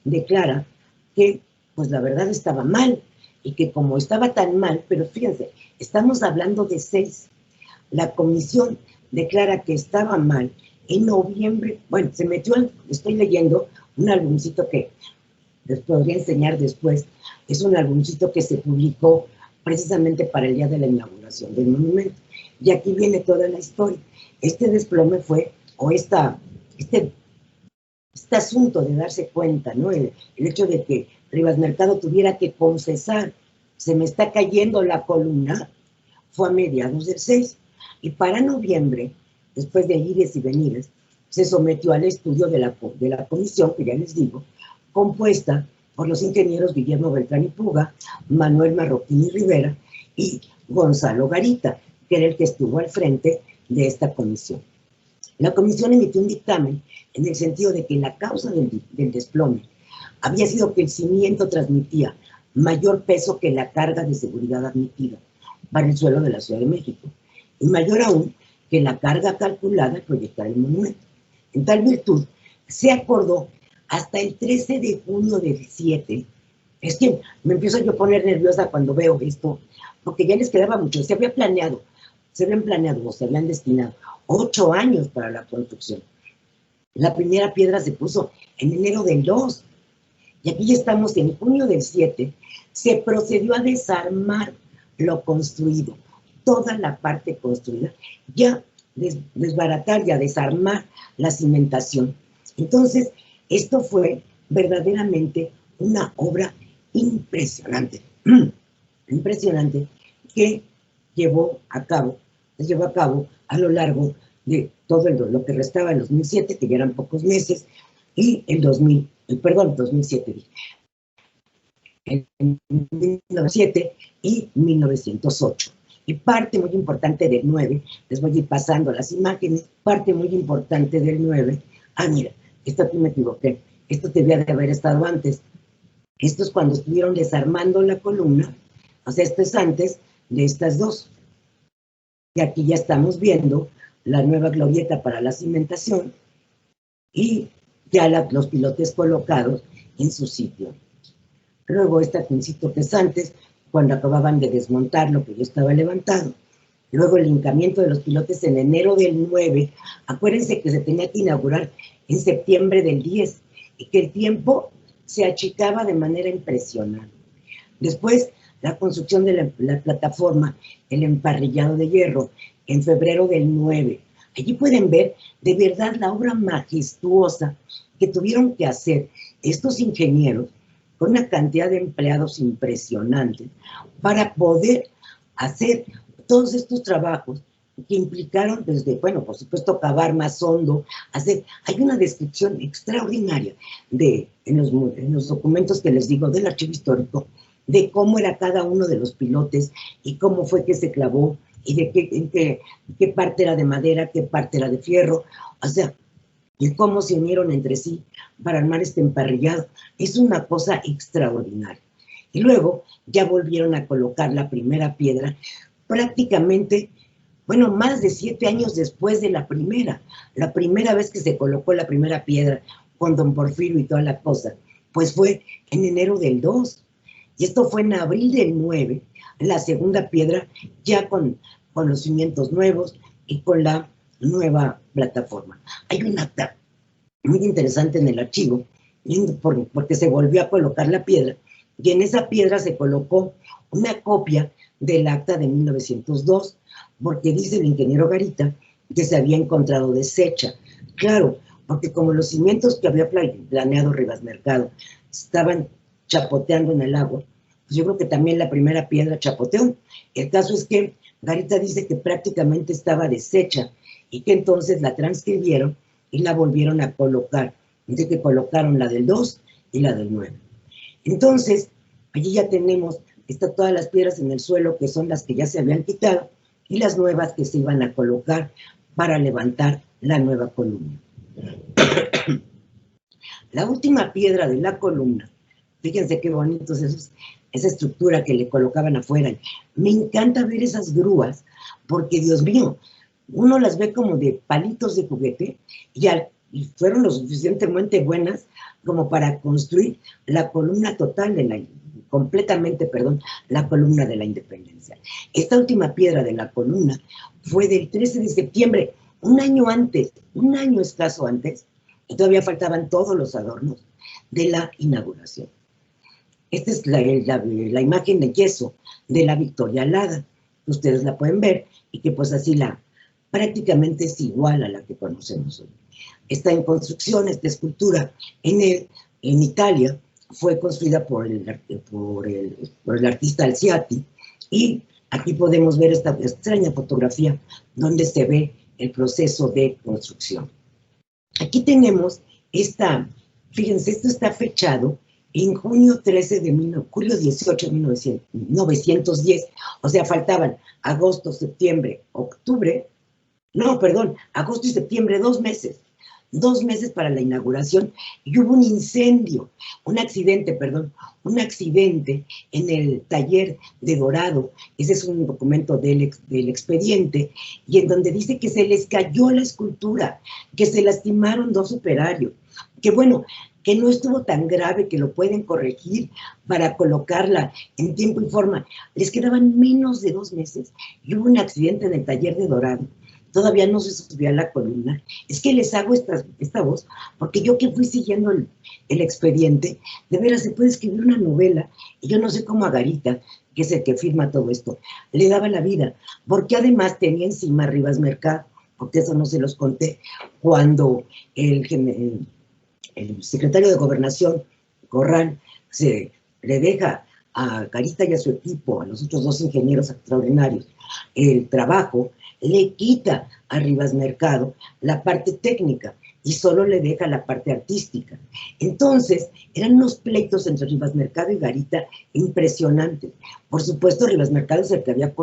declara que, pues la verdad estaba mal, y que como estaba tan mal, pero fíjense, estamos hablando de 6, la comisión declara que estaba mal en noviembre. Bueno, se metió, estoy leyendo un álbumcito que les podría enseñar después, es un álbumcito que se publicó precisamente para el día de la inauguración del monumento, y aquí viene toda la historia. Este desplome fue, o este asunto de darse cuenta, ¿no? El hecho de que Rivas Mercado tuviera que confesar, se me está cayendo la columna, fue a mediados del 6, y para noviembre, después de ires y venires, se sometió al estudio de la comisión, que ya les digo, compuesta por los ingenieros Guillermo Beltrán y Puga, Manuel Marroquín y Rivera y Gonzalo Garita, que era el que estuvo al frente de esta comisión. La comisión emitió un dictamen en el sentido de que la causa del desplome había sido que el cimiento transmitía mayor peso que la carga de seguridad admitida para el suelo de la Ciudad de México, y mayor aún que la carga calculada al proyectar el monumento. En tal virtud, se acordó hasta el 13 de junio del 7, es que me empiezo yo a poner nerviosa cuando veo esto, porque ya les quedaba mucho, se habían planeado o se habían destinado 8 años para la construcción. La primera piedra se puso en enero del 2, y aquí ya estamos en junio del 7, se procedió a desarmar lo construido, toda la parte construida, ya desbaratar, ya desarmar la cimentación. Entonces, esto fue verdaderamente una obra impresionante, impresionante, que llevó a cabo a lo largo de todo lo que restaba en 2007, que ya eran pocos meses, y el 2007, en 1907 y 1908. Y parte muy importante del 9, les voy a ir pasando las imágenes, parte muy importante del 9, mira, esto aquí me equivoqué, esto debía de haber estado antes, esto es cuando estuvieron desarmando la columna, o sea, esto es antes de estas dos, y aquí ya estamos viendo la nueva glorieta para la cimentación, y ya los pilotes colocados en su sitio. Luego este acuncito que es antes, cuando acababan de desmontar lo que ya estaba levantado. Luego el hincamiento de los pilotes en enero del 9. Acuérdense que se tenía que inaugurar en septiembre del 10 y que el tiempo se achicaba de manera impresionante. Después, la construcción de la plataforma, el emparrillado de hierro, en febrero del 9. Allí pueden ver de verdad la obra majestuosa que tuvieron que hacer estos ingenieros con una cantidad de empleados impresionante para poder hacer todos estos trabajos que implicaron desde, bueno, por supuesto, cavar más hondo, hay una descripción extraordinaria en los documentos que les digo del archivo histórico, de cómo era cada uno de los pilotes y cómo fue que se clavó y de qué parte era de madera, qué parte era de fierro, o sea, y cómo se unieron entre sí para armar este emparrillado. Es una cosa extraordinaria. Y luego ya volvieron a colocar la primera piedra prácticamente, bueno, más de 7 años después de la primera vez que se colocó la primera piedra con don Porfirio y toda la cosa, pues fue en enero del 2. Y esto fue en abril del 9, la segunda piedra ya con los cimientos nuevos y con la nueva plataforma. Hay un acta muy interesante en el archivo, porque se volvió a colocar la piedra, y en esa piedra se colocó una copia del acta de 1902, porque dice el ingeniero Garita que se había encontrado deshecha. Claro, porque como los cimientos que había planeado Rivas Mercado estaban chapoteando en el agua, pues yo creo que también la primera piedra chapoteó. El caso es que Garita dice que prácticamente estaba deshecha y que entonces la transcribieron y la volvieron a colocar. Dice que colocaron la del 2 y la del 9. Entonces, allí ya tenemos, están todas las piedras en el suelo, que son las que ya se habían quitado, y las nuevas que se iban a colocar para levantar la nueva columna. La última piedra de la columna, fíjense qué bonitos esa estructura que le colocaban afuera. Me encanta ver esas grúas, porque Dios mío, uno las ve como de palitos de juguete y fueron lo suficientemente buenas como para construir la columna total la columna de la independencia. Esta última piedra de la columna fue del 13 de septiembre, un año escaso antes, y todavía faltaban todos los adornos de la inauguración. Esta es la imagen de yeso de la Victoria Alada. Ustedes la pueden ver y que pues así prácticamente es igual a la que conocemos hoy. Está en construcción, esta escultura en Italia, fue construida por el artista Alciati, y aquí podemos ver esta extraña fotografía donde se ve el proceso de construcción. Aquí tenemos fíjense, esto está fechado en julio 18 de 1910, o sea, faltaban agosto, septiembre, octubre, agosto y septiembre, 2 meses. 2 meses para la inauguración, y hubo un accidente en el taller de Dorado. Ese es un documento del expediente, y en donde dice que se les cayó la escultura, que se lastimaron 2 operarios, que bueno, que no estuvo tan grave, que lo pueden corregir para colocarla en tiempo y forma. Les quedaban menos de 2 meses, y hubo un accidente en el taller de Dorado. Todavía no se subía a la columna. Es que les hago esta voz, porque yo que fui siguiendo el expediente, de veras se puede escribir una novela, y yo no sé cómo a Garita, que es el que firma todo esto, le daba la vida, porque además tenía encima a Rivas Mercado, porque eso no se los conté, cuando el secretario de Gobernación, Corral, le deja a Garita y a su equipo, a los otros 2 ingenieros extraordinarios, el trabajo, le quita a Rivas Mercado la parte técnica y solo le deja la parte artística. Entonces, eran unos pleitos entre Rivas Mercado y Garita impresionantes. Por supuesto, Rivas Mercado es el que había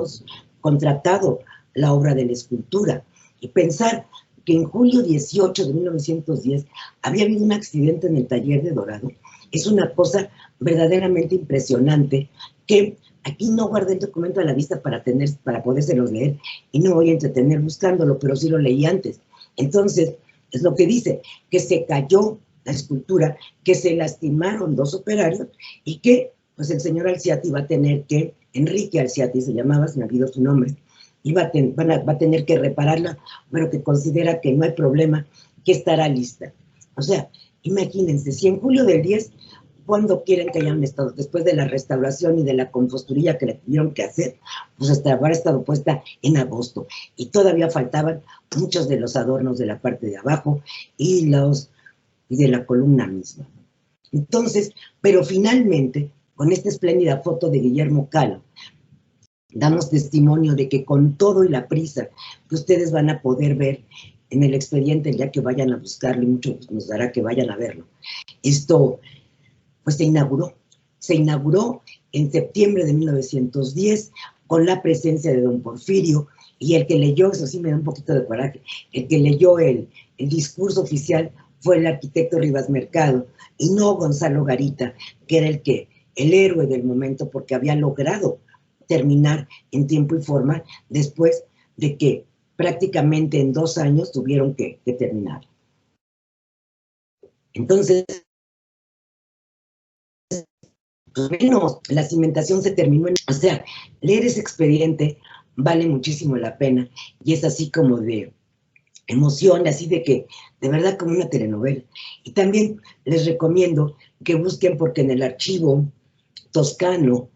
contratado la obra de la escultura. Y pensar que en julio 18 de 1910 había habido un accidente en el taller de Dorado es una cosa verdaderamente impresionante, que aquí no guardé el documento a la vista para podérselos leer, y no voy a entretener buscándolo, pero sí lo leí antes. Entonces, es lo que dice, que se cayó la escultura, que se lastimaron 2 operarios, y que pues el señor Alciati va a tener que, Enrique Alciati se llamaba, se me olvidó su nombre, y va a tener que repararla, pero que considera que no hay problema, que estará lista. O sea, imagínense, si en julio del 10, ¿cuándo quieren que hayan estado? Después de la restauración y de la composturía que le tuvieron que hacer, pues habrá estado puesta en agosto. Y todavía faltaban muchos de los adornos de la parte de abajo y de la columna misma. Entonces, pero finalmente, con esta espléndida foto de Guillermo Calo, damos testimonio de que con todo y la prisa que ustedes van a poder ver en el expediente el día que vayan a buscarlo, y mucho nos dará que vayan a verlo, esto pues se inauguró en septiembre de 1910 con la presencia de don Porfirio, y el que leyó, eso sí me da un poquito de coraje, el que leyó el discurso oficial fue el arquitecto Rivas Mercado, y no Gonzalo Garita, que era el héroe del momento, porque había logrado terminar en tiempo y forma después de que prácticamente en 2 años tuvieron que terminar. Entonces, pues bueno, la cimentación se terminó. O sea, leer ese expediente vale muchísimo la pena, y es así como de emoción, así de que, de verdad, como una telenovela. Y también les recomiendo que busquen, porque en el archivo toscano,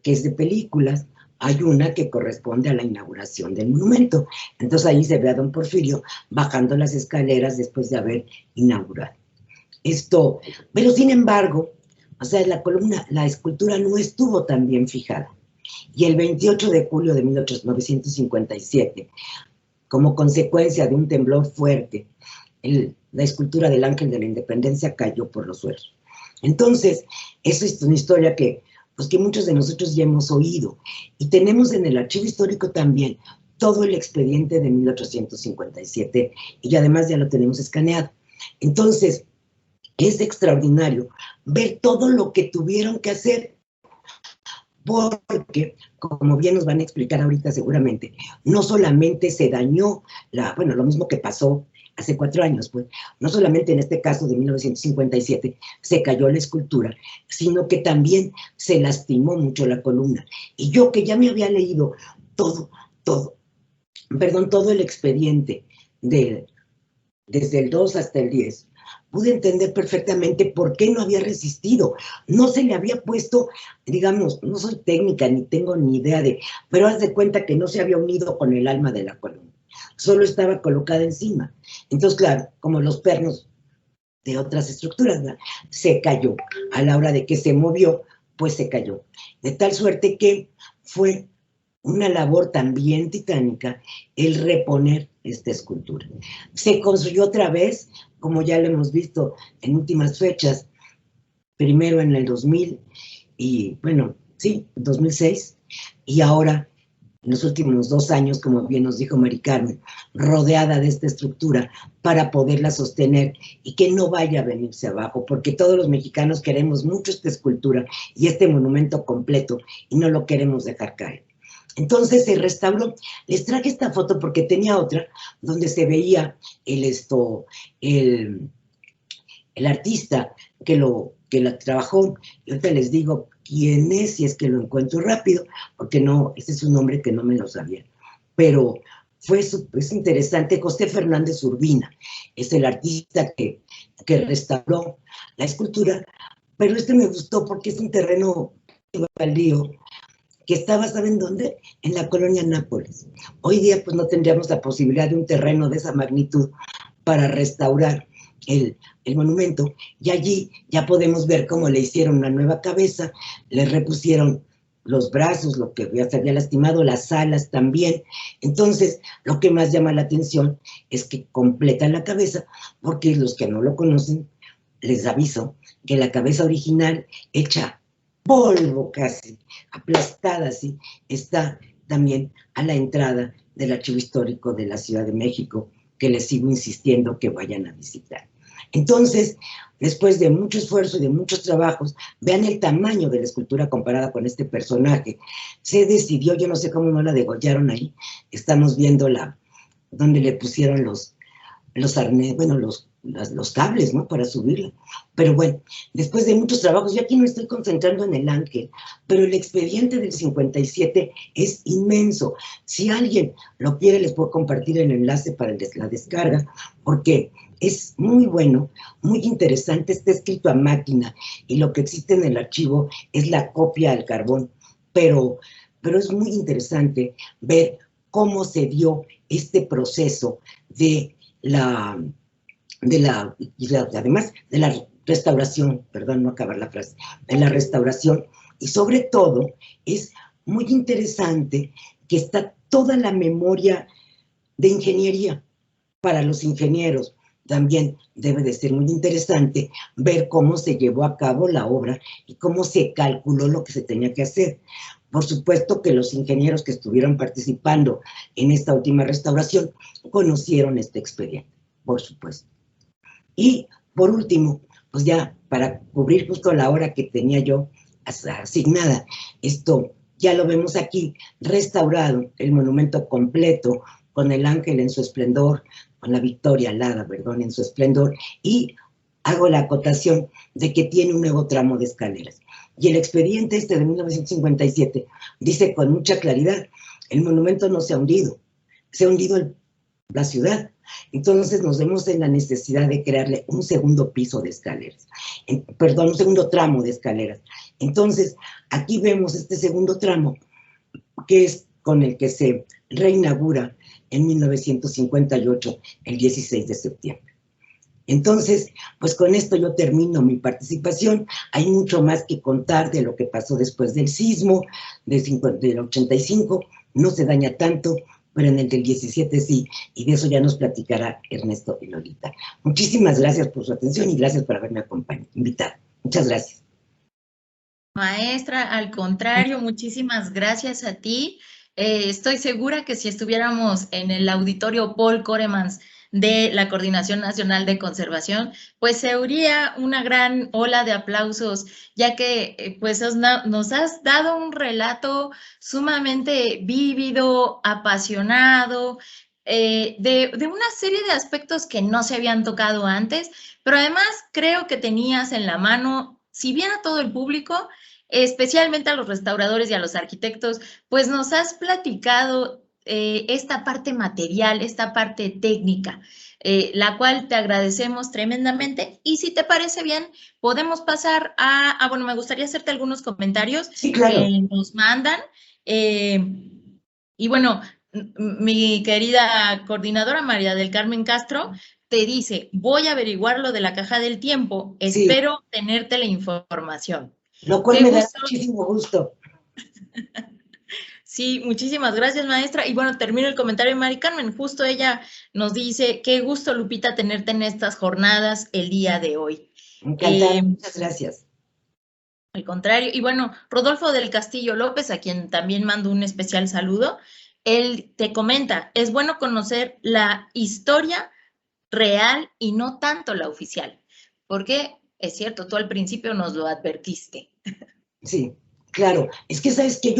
que es de películas, hay una que corresponde a la inauguración del monumento. Entonces ahí se ve a don Porfirio bajando las escaleras después de haber inaugurado. Pero sin embargo, o sea, la escultura no estuvo tan bien fijada. Y el 28 de julio de 1957, como consecuencia de un temblor fuerte, la escultura del Ángel de la Independencia cayó por los suelos. Entonces, eso es una historia que muchos de nosotros ya hemos oído. Y tenemos en el archivo histórico también todo el expediente de 1857, y además ya lo tenemos escaneado. Entonces, es extraordinario ver todo lo que tuvieron que hacer porque, como bien nos van a explicar ahorita seguramente, no solamente se dañó, bueno, lo mismo que pasó hace 4 años, pues, no solamente en este caso de 1957 se cayó la escultura, sino que también se lastimó mucho la columna. Y yo que ya me había leído todo el expediente desde el 2 hasta el 10, pude entender perfectamente por qué no había resistido. No se le había puesto, digamos, no soy técnica ni tengo ni idea pero haz de cuenta que no se había unido con el alma de la columna. Solo estaba colocada encima. Entonces, claro, como los pernos de otras estructuras, ¿verdad? Se cayó. A la hora de que se movió, pues se cayó. De tal suerte que fue una labor también titánica el reponer esta escultura. Se construyó otra vez, como ya lo hemos visto en últimas fechas, primero en el 2000 y, bueno, sí, 2006, y ahora en los últimos 2 años, como bien nos dijo Mari Carmen, rodeada de esta estructura para poderla sostener y que no vaya a venirse abajo, porque todos los mexicanos queremos mucho esta escultura y este monumento completo y no lo queremos dejar caer. Entonces se restauró. Les traje esta foto porque tenía otra donde se veía el artista que la trabajó. Y ahorita les digo quién es, si es que lo encuentro rápido, porque no, ese es un nombre que no me lo sabía. Pero es interesante. José Fernández Urbina es el artista que restauró la escultura, pero me gustó porque es un terreno baldío que estaba, ¿saben dónde? En la colonia Nápoles. Hoy día pues no tendríamos la posibilidad de un terreno de esa magnitud para restaurar el monumento, y allí ya podemos ver cómo le hicieron una nueva cabeza, le repusieron los brazos, lo que ya se había lastimado, las alas también. Entonces, lo que más llama la atención es que completa la cabeza, porque los que no lo conocen, les aviso que la cabeza original hecha polvo casi, aplastada así, está también a la entrada del Archivo Histórico de la Ciudad de México, que les sigo insistiendo que vayan a visitar. Entonces, después de mucho esfuerzo y de muchos trabajos, vean el tamaño de la escultura comparada con este personaje. Se decidió, yo no sé cómo no la degollaron ahí, estamos viendo donde le pusieron los arneses, bueno, los cables, ¿no?, para subirla. Pero bueno, después de muchos trabajos, yo aquí me estoy concentrando en el ángel, pero el expediente del 57 es inmenso. Si alguien lo quiere, les puedo compartir el enlace para la descarga, porque es muy bueno, muy interesante. Está escrito a máquina y lo que existe en el archivo es la copia al carbón, pero es muy interesante ver cómo se dio este proceso además de la restauración, perdón, no acabar la frase, de la restauración, y sobre todo es muy interesante que está toda la memoria de ingeniería. Para los ingenieros también debe de ser muy interesante ver cómo se llevó a cabo la obra y cómo se calculó lo que se tenía que hacer. Por supuesto que los ingenieros que estuvieron participando en esta última restauración conocieron este expediente, por supuesto. Y por último, pues ya para cubrir justo la hora que tenía yo asignada, esto ya lo vemos aquí, restaurado el monumento completo, con el ángel en su esplendor, con la Victoria alada, perdón, en su esplendor, y hago la acotación de que tiene un nuevo tramo de escaleras. Y el expediente de 1957 dice con mucha claridad, el monumento no se ha hundido, se ha hundido la ciudad. Entonces nos vemos en la necesidad de crearle un segundo piso de escaleras, perdón, un segundo tramo de escaleras. Entonces aquí vemos este segundo tramo, que es con el que se reinaugura en 1958, el 16 de septiembre. Entonces, pues con esto yo termino mi participación. Hay mucho más que contar de lo que pasó después del sismo, del 85, no se daña tanto, pero en el del 17 sí, y de eso ya nos platicará Ernesto y Lolita. Muchísimas gracias por su atención y gracias por haberme invitado. Muchas gracias. Maestra, al contrario, muchísimas gracias a ti. Estoy segura que si estuviéramos en el auditorio Paul Coremans de la Coordinación Nacional de Conservación, pues se oiría una gran ola de aplausos, ya que pues nos has dado un relato sumamente vívido, apasionado, de una serie de aspectos que no se habían tocado antes, pero además creo que tenías en la mano, si bien a todo el público, especialmente a los restauradores y a los arquitectos, pues nos has platicado esta parte material, esta parte técnica, la cual te agradecemos tremendamente. Y si te parece bien, podemos pasar bueno, me gustaría hacerte algunos comentarios Sí, claro. que nos mandan. Y bueno, mi querida coordinadora María del Carmen Castro te dice, voy a averiguar lo de la caja del tiempo, espero tenerte la información. Lo cual me da muchísimo gusto. Sí, muchísimas gracias, maestra. Y bueno, termino el comentario de Mari Carmen. Justo ella nos dice, qué gusto, Lupita, tenerte en estas jornadas el día de hoy. Encantada, muchas gracias. Al contrario. Y bueno, Rodolfo del Castillo López, a quien también mando un especial saludo, él te comenta, es bueno conocer la historia real y no tanto la oficial, porque es cierto, tú al principio nos lo advertiste. Sí, claro. Es que sabes que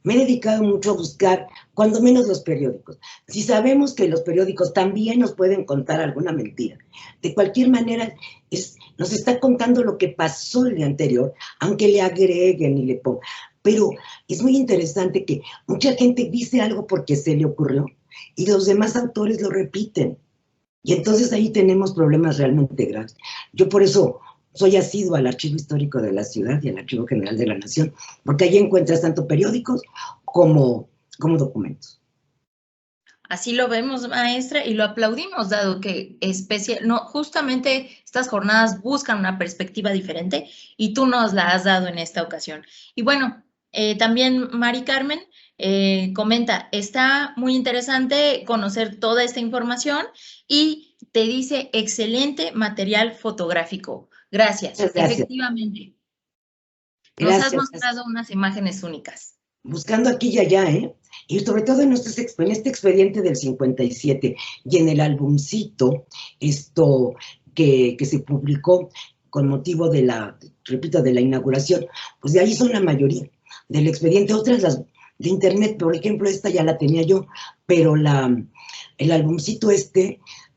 me he dedicado mucho a buscar, cuando menos los periódicos. Si sabemos que los periódicos también nos pueden contar alguna mentira, de cualquier manera nos está contando lo que pasó el día anterior, aunque le agreguen y le pongan. Pero es muy interesante que mucha gente dice algo porque se le ocurrió y los demás autores lo repiten. Y entonces ahí tenemos problemas realmente graves. Yo por eso soy asidua al Archivo Histórico de la Ciudad y al Archivo General de la Nación, porque allí encuentras tanto periódicos como documentos. Así lo vemos, maestra, y lo aplaudimos, dado que justamente estas jornadas buscan una perspectiva diferente y tú nos la has dado en esta ocasión. Y bueno, también Mari Carmen comenta, está muy interesante conocer toda esta información y te dice, excelente material fotográfico. Gracias. Efectivamente. Gracias. Nos has mostrado unas imágenes únicas. Buscando aquí y allá, y sobre todo en este expediente del 57 y en el albumcito que se publicó con motivo de la inauguración, pues de ahí son la mayoría del expediente. Otras las de internet, por ejemplo, esta ya la tenía yo, pero el albumcito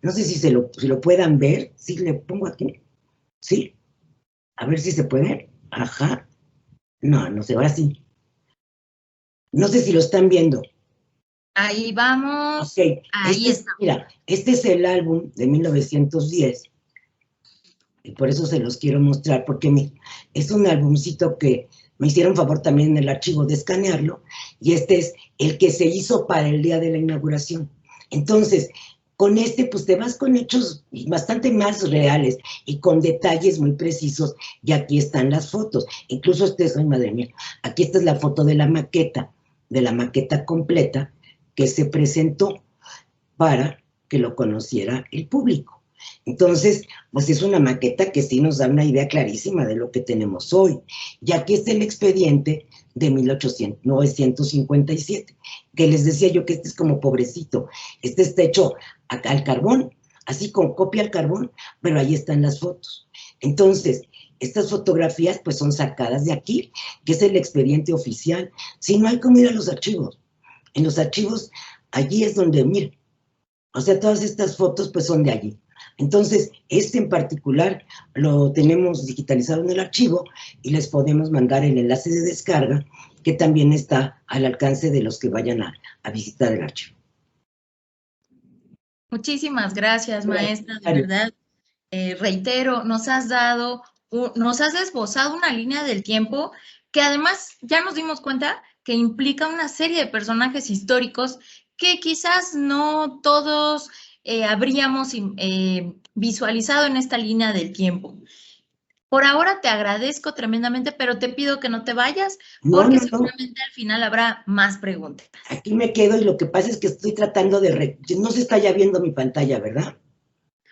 no sé si lo puedan ver. Sí, le pongo aquí. Sí, a ver si se puede. Ajá. No sé, ahora sí. No sé si lo están viendo. Ahí vamos. Okay. Ahí está. Mira, este es el álbum de 1910. Y por eso se los quiero mostrar, porque es un albumcito que me hicieron favor también en el archivo de escanearlo. Y este es el que se hizo para el día de la inauguración. Entonces, con pues te vas con hechos bastante más reales y con detalles muy precisos. Y aquí están las fotos. Incluso ay, madre mía, aquí esta es la foto de la maqueta completa que se presentó para que lo conociera el público. Entonces, pues es una maqueta que sí nos da una idea clarísima de lo que tenemos hoy. Y aquí está el expediente de 1957, que les decía yo que este es como pobrecito. Este está hecho al carbón, así con copia al carbón, pero ahí están las fotos. Entonces, estas fotografías pues son sacadas de aquí, que es el expediente oficial. Si no hay como ir a los archivos. En los archivos, allí es donde, miren, o sea, todas estas fotos pues son de allí. Entonces, este en particular lo tenemos digitalizado en el archivo y les podemos mandar el enlace de descarga, que también está al alcance de los que vayan a visitar el archivo. Muchísimas gracias, maestra, de verdad. Reitero, nos has esbozado una línea del tiempo que además ya nos dimos cuenta que implica una serie de personajes históricos que quizás no todos habríamos visualizado en esta línea del tiempo. Por ahora te agradezco tremendamente, pero te pido que no te vayas porque seguramente al final habrá más preguntas. Aquí me quedo y lo que pasa es que estoy tratando no se está ya viendo mi pantalla, ¿verdad?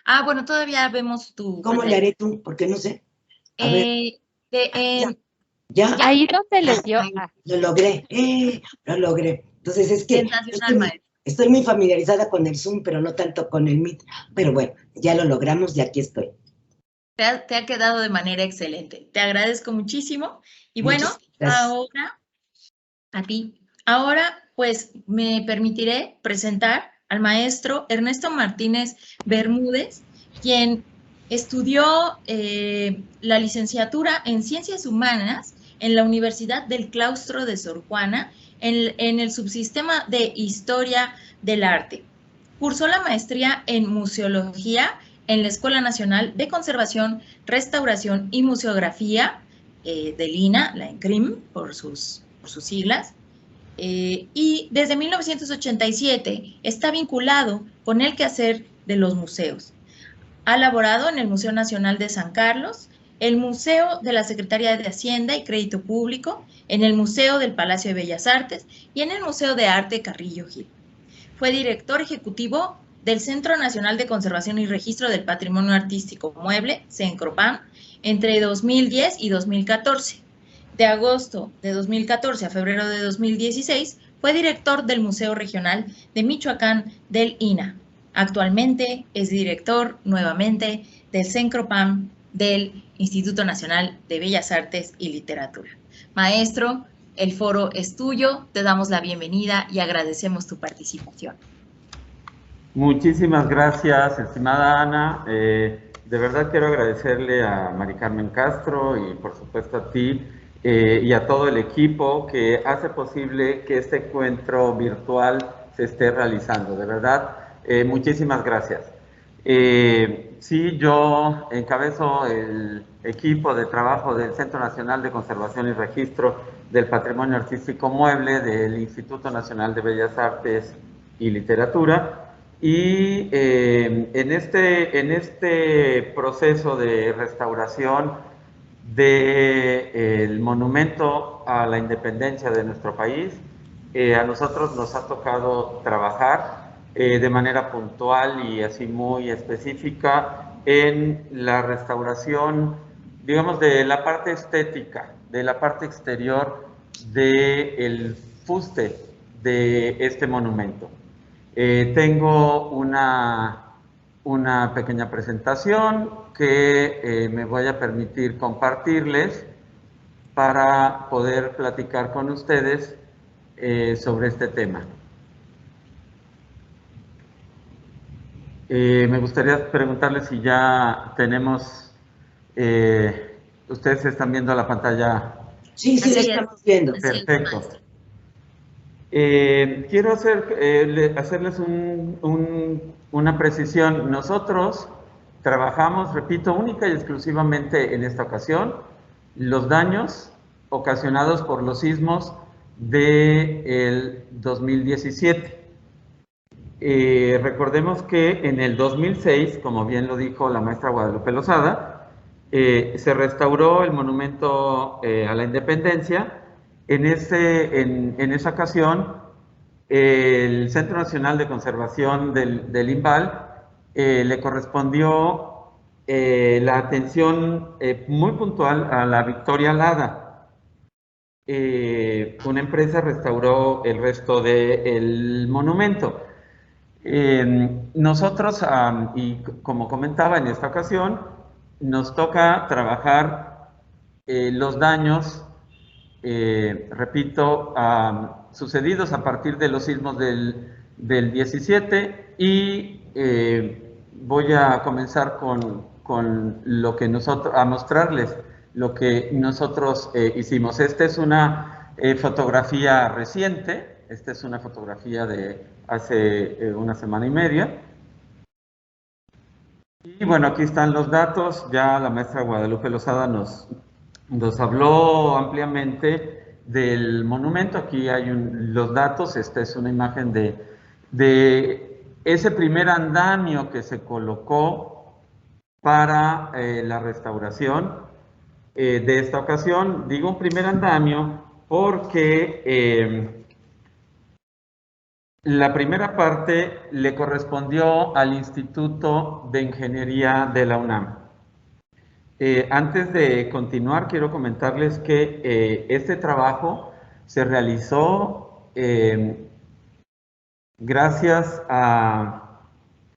Ah, bueno, todavía vemos tu ¿Cómo pantalla. le haré tú? Porque no sé. A ver. ¿Ya? Ahí donde le dio. Lo logré. Entonces es que... Sensacional, maestra. Estoy muy familiarizada con el Zoom, pero no tanto con el Meet. Pero bueno, ya lo logramos y aquí estoy. Te ha quedado de manera excelente. Te agradezco muchísimo. Y bueno, ahora, a ti. Ahora, pues, me permitiré presentar al maestro Ernesto Martínez Bermúdez, quien estudió la licenciatura en Ciencias Humanas en la Universidad del Claustro de Sor Juana, en el subsistema de Historia del Arte. Cursó la maestría en Museología en la Escuela Nacional de Conservación, Restauración y Museografía del INA, la ENCRIM, por sus siglas. Y desde 1987 está vinculado con el quehacer de los museos. Ha laborado en el Museo Nacional de San Carlos, el Museo de la Secretaría de Hacienda y Crédito Público, en el Museo del Palacio de Bellas Artes y en el Museo de Arte Carrillo Gil. Fue director ejecutivo del Centro Nacional de Conservación y Registro del Patrimonio Artístico Mueble, CENCROPAM, entre 2010 y 2014. De agosto de 2014 a febrero de 2016, fue director del Museo Regional de Michoacán del INA. Actualmente es director nuevamente del CENCROPAM del Instituto Nacional de Bellas Artes y Literatura. Maestro, el foro es tuyo, te damos la bienvenida y agradecemos tu participación. Muchísimas gracias, estimada Ana. De verdad quiero agradecerle a Mari Carmen Castro y por supuesto a ti y a todo el equipo que hace posible que este encuentro virtual se esté realizando. De verdad, muchísimas gracias. Sí, yo encabezo el equipo de trabajo del Centro Nacional de Conservación y Registro del Patrimonio Artístico Mueble del Instituto Nacional de Bellas Artes y Literatura. Y en este proceso de restauración del monumento a la independencia de nuestro país, a nosotros nos ha tocado trabajar de manera puntual y así muy específica en la restauración, digamos, de la parte estética, de la parte exterior del fuste de este monumento. Tengo una pequeña presentación que me voy a permitir compartirles para poder platicar con ustedes sobre este tema. Me gustaría preguntarles si ya tenemos, ustedes están viendo la pantalla. Sí, sí, la estamos viendo. Perfecto. Quiero hacerles una precisión. Nosotros trabajamos, repito, única y exclusivamente en esta ocasión, los daños ocasionados por los sismos del 2017. Recordemos que en el 2006, como bien lo dijo la maestra Guadalupe Lozada, se restauró el monumento a la independencia. En esa ocasión, el Centro Nacional de Conservación del INVAL le correspondió la atención muy puntual a la Victoria Alada. Una empresa restauró el resto del monumento. Nosotros, y como comentaba en esta ocasión, nos toca trabajar los daños, repito, sucedidos a partir de los sismos del 17 y voy a comenzar con lo que a mostrarles lo que nosotros hicimos. Esta es una fotografía reciente. Esta es una fotografía de hace una semana y media. Y bueno, aquí están los datos. Ya la maestra Guadalupe Lozada nos habló ampliamente del monumento. Aquí hay los datos. Esta es una imagen de ese primer andamio que se colocó para la restauración de esta ocasión. Digo un primer andamio porque la primera parte le correspondió al Instituto de Ingeniería de la UNAM. Antes de continuar, quiero comentarles que este trabajo se realizó gracias a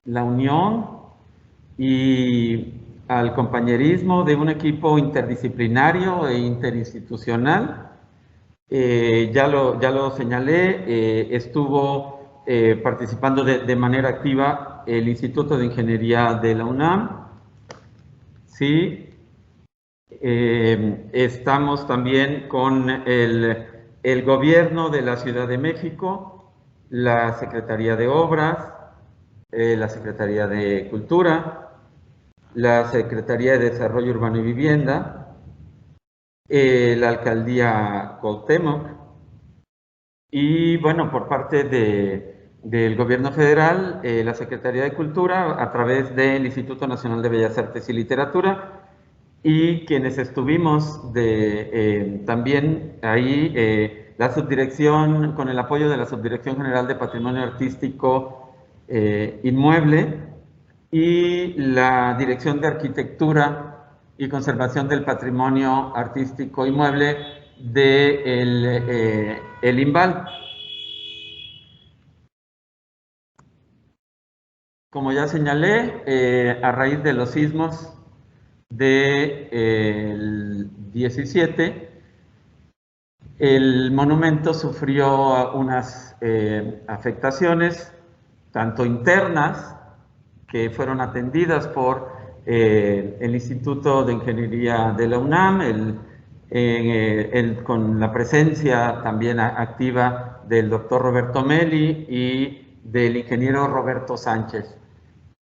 la unión y al compañerismo de un equipo interdisciplinario e interinstitucional, ya lo señalé, estuvo participando de manera activa el Instituto de Ingeniería de la UNAM, ¿sí? Estamos también con el Gobierno de la Ciudad de México, la Secretaría de Obras, la Secretaría de Cultura, la Secretaría de Desarrollo Urbano y Vivienda, la Alcaldía Cuauhtémoc, y bueno, por parte del Gobierno Federal, la Secretaría de Cultura, a través del Instituto Nacional de Bellas Artes y Literatura, y quienes estuvimos también ahí, la subdirección, con el apoyo de la Subdirección General de Patrimonio Artístico Inmueble y la Dirección de Arquitectura y Conservación del Patrimonio Artístico Inmueble de el INVAL. Como ya señalé, a raíz de los sismos del 17, el monumento sufrió unas afectaciones, tanto internas, que fueron atendidas por el Instituto de Ingeniería de la UNAM, con la presencia también activa del doctor Roberto Meli y del ingeniero Roberto Sánchez.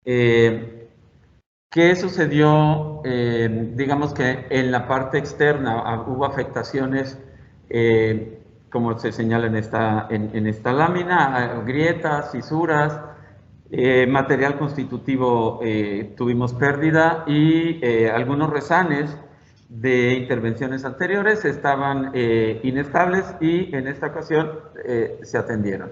¿Qué sucedió? Digamos que en la parte externa hubo afectaciones, como se señala en esta lámina, grietas, fisuras, material constitutivo tuvimos pérdida, y algunos rezanes de intervenciones anteriores estaban inestables y en esta ocasión se atendieron.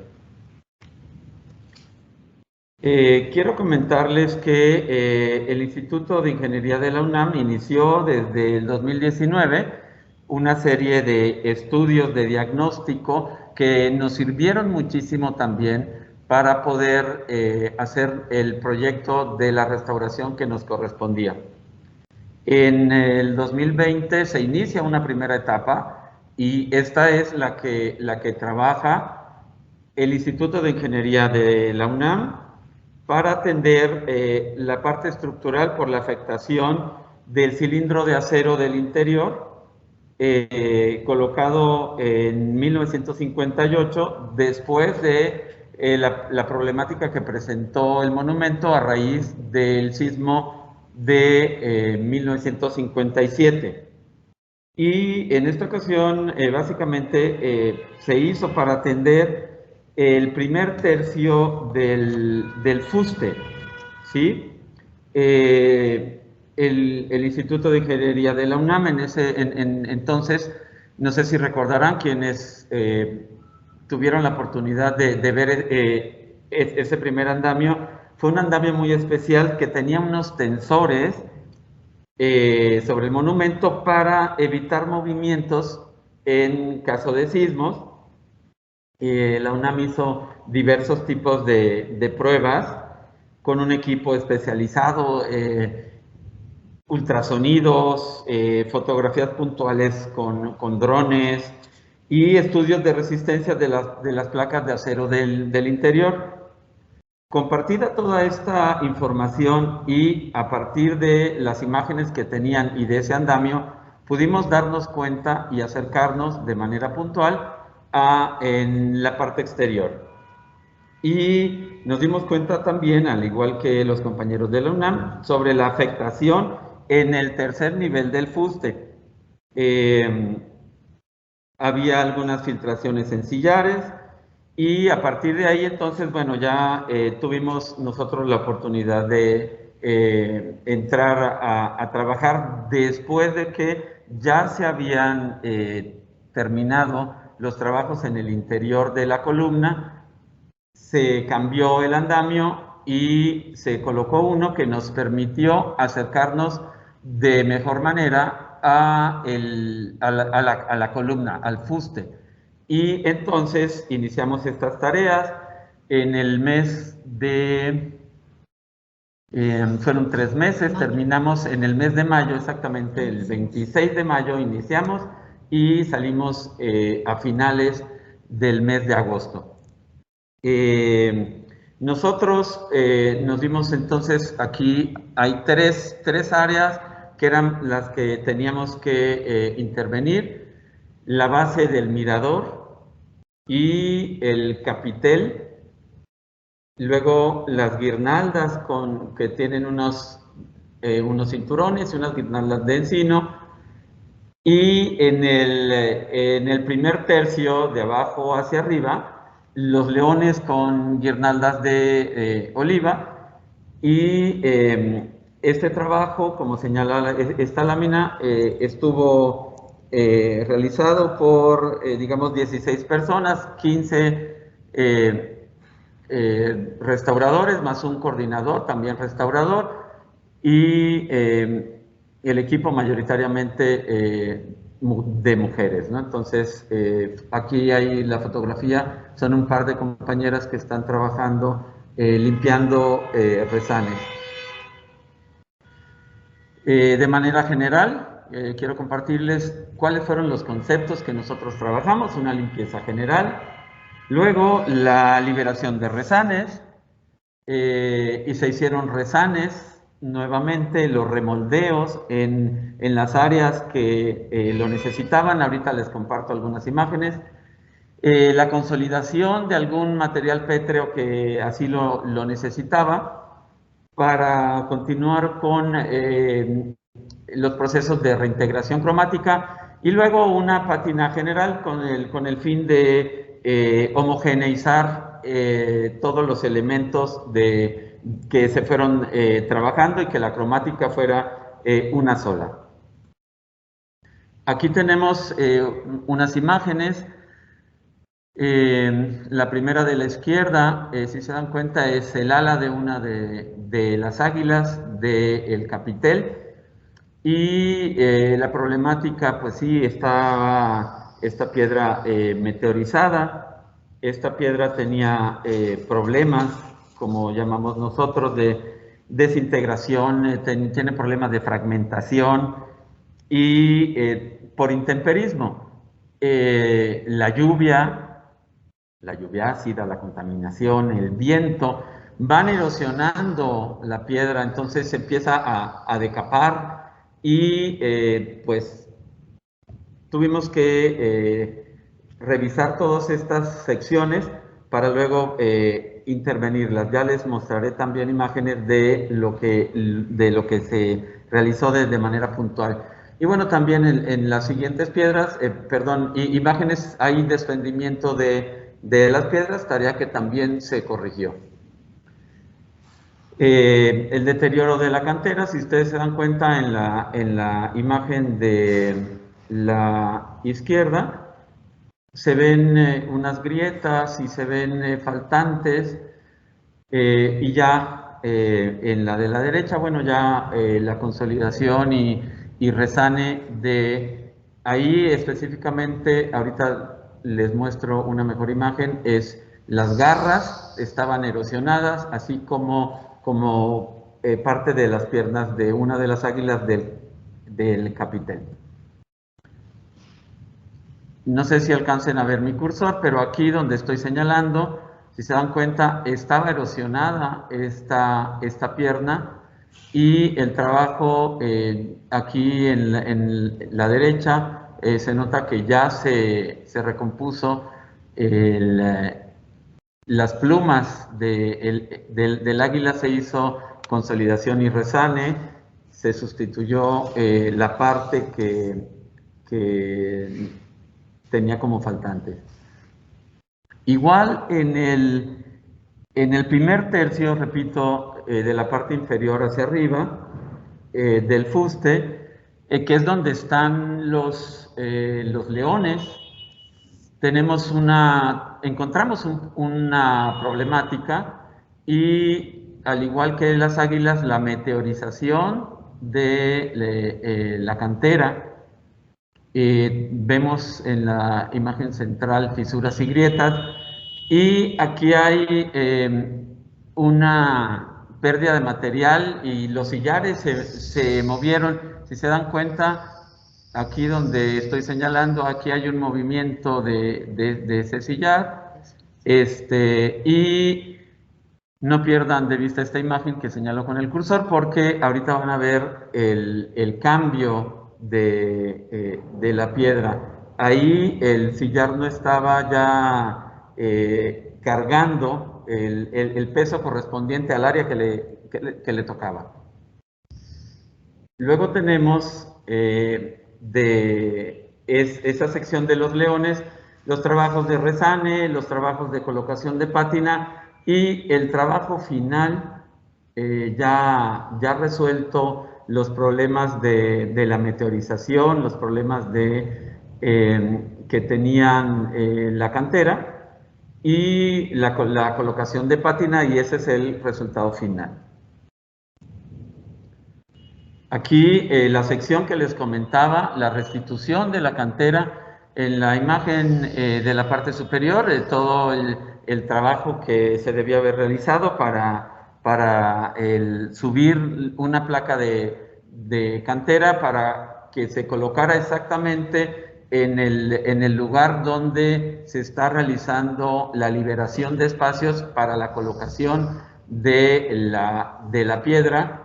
Quiero comentarles que el Instituto de Ingeniería de la UNAM inició desde el 2019 una serie de estudios de diagnóstico que nos sirvieron muchísimo también para poder hacer el proyecto de la restauración que nos correspondía. En el 2020 se inicia una primera etapa y esta es la que trabaja el Instituto de Ingeniería de la UNAM para atender la parte estructural por la afectación del cilindro de acero del interior, colocado en 1958, después de la problemática que presentó el monumento a raíz del sismo de 1957. Y en esta ocasión, básicamente, se hizo para atender el primer tercio del fuste, ¿sí? El Instituto de Ingeniería de la UNAM, entonces, no sé si recordarán quienes tuvieron la oportunidad de ver ese primer andamio, fue un andamio muy especial que tenía unos tensores sobre el monumento para evitar movimientos en caso de sismos. La UNAM hizo diversos tipos de pruebas con un equipo especializado, ultrasonidos, fotografías puntuales con drones y estudios de resistencia de las placas de acero del interior. Compartida toda esta información y a partir de las imágenes que tenían y de ese andamio, pudimos darnos cuenta y acercarnos de manera puntual en la parte exterior. Y nos dimos cuenta también, al igual que los compañeros de la UNAM, sobre la afectación en el tercer nivel del fuste. Había algunas filtraciones en sillares y a partir de ahí entonces, bueno, ya tuvimos nosotros la oportunidad de entrar a trabajar después de que ya se habían terminado los trabajos en el interior de la columna. Se cambió el andamio y se colocó uno que nos permitió acercarnos de mejor manera a la columna, al fuste. Y entonces iniciamos estas tareas en el mes de, fueron 3 meses, terminamos en el mes de mayo, exactamente el 26 de mayo iniciamos y salimos a finales del mes de agosto. Nosotros nos dimos entonces, aquí hay tres áreas que eran las que teníamos que intervenir: la base del mirador y el capitel, luego las guirnaldas que tienen unos cinturones y unas guirnaldas de encino, y en el primer tercio de abajo hacia arriba los leones con guirnaldas de oliva. Y este trabajo, como señala esta lámina, estuvo realizado por, digamos, 16 personas, 15 restauradores, más un coordinador, también restaurador, y el equipo mayoritariamente de mujeres, ¿no? Entonces, aquí hay la fotografía, son un par de compañeras que están trabajando, limpiando rezanes. De manera general, quiero compartirles cuáles fueron los conceptos que nosotros trabajamos: una limpieza general, luego la liberación de rezanes, y se hicieron rezanes nuevamente, los remoldeos en las áreas que lo necesitaban. Ahorita les comparto algunas imágenes. La consolidación de algún material pétreo que así lo necesitaba, para continuar con los procesos de reintegración cromática, y luego una pátina general con el fin de homogeneizar todos los elementos que se fueron trabajando, y que la cromática fuera una sola. Aquí tenemos unas imágenes. La primera de la izquierda, si se dan cuenta, es el ala de una de las águilas del capitel. Y la problemática, pues sí, estaba esta piedra meteorizada. Esta piedra tenía problemas, como llamamos nosotros, de desintegración, tiene problemas de fragmentación y por intemperismo. La lluvia ácida, la contaminación, el viento, van erosionando la piedra, entonces se empieza a decapar, y pues tuvimos que revisar todas estas secciones para luego intervenirlas. Ya les mostraré también imágenes de lo que se realizó de manera puntual. Y bueno, también en las siguientes piedras, imágenes, hay desprendimiento de las piedras, tarea que también se corrigió. El deterioro de la cantera, si ustedes se dan cuenta en la imagen de la izquierda, se ven unas grietas y se ven faltantes, y ya en la de la derecha, bueno, ya la consolidación y rezane de ahí específicamente. Ahorita les muestro una mejor imagen. Las garras estaban erosionadas, así como parte de las piernas de una de las águilas del capitel. No sé si alcancen a ver mi cursor, pero aquí donde estoy señalando, si se dan cuenta, estaba erosionada esta pierna, y el trabajo aquí en la derecha, se nota que ya se recompuso las plumas del águila, se hizo consolidación y rezane, se sustituyó la parte que tenía como faltante. Igual en el primer tercio, repito, de la parte inferior hacia arriba, del fuste, que es donde están los leones, encontramos una problemática, y al igual que las águilas, la meteorización de la cantera. Vemos en la imagen central fisuras y grietas, Y aquí hay una pérdida de material y los sillares se movieron. Si se dan cuenta, aquí donde estoy señalando, aquí hay un movimiento de ese sillar. Y no pierdan de vista esta imagen que señalo con el cursor, porque ahorita van a ver el cambio de la piedra. Ahí el sillar no estaba ya cargando el peso correspondiente al área que le tocaba. Luego tenemos esa sección de los leones, los trabajos de resane, los trabajos de colocación de pátina y el trabajo final ya resuelto los problemas de la meteorización, los problemas que tenían la cantera y la colocación de pátina, y ese es el resultado final. Aquí la sección que les comentaba, la restitución de la cantera, en la imagen de la parte superior, todo el trabajo que se debió haber realizado para subir una placa de cantera para que se colocara exactamente en el lugar donde se está realizando la liberación de espacios para la colocación de la piedra.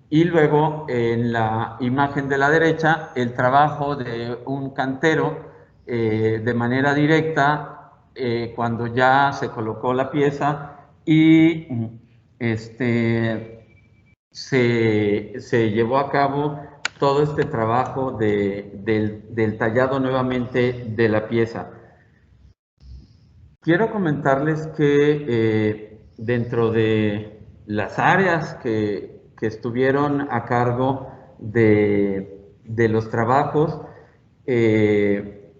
Y luego en la imagen de la derecha, el trabajo de un cantero de manera directa cuando ya se colocó la pieza y se llevó a cabo todo este trabajo del tallado nuevamente de la pieza. Quiero comentarles que dentro de las áreas que estuvieron a cargo de los trabajos, el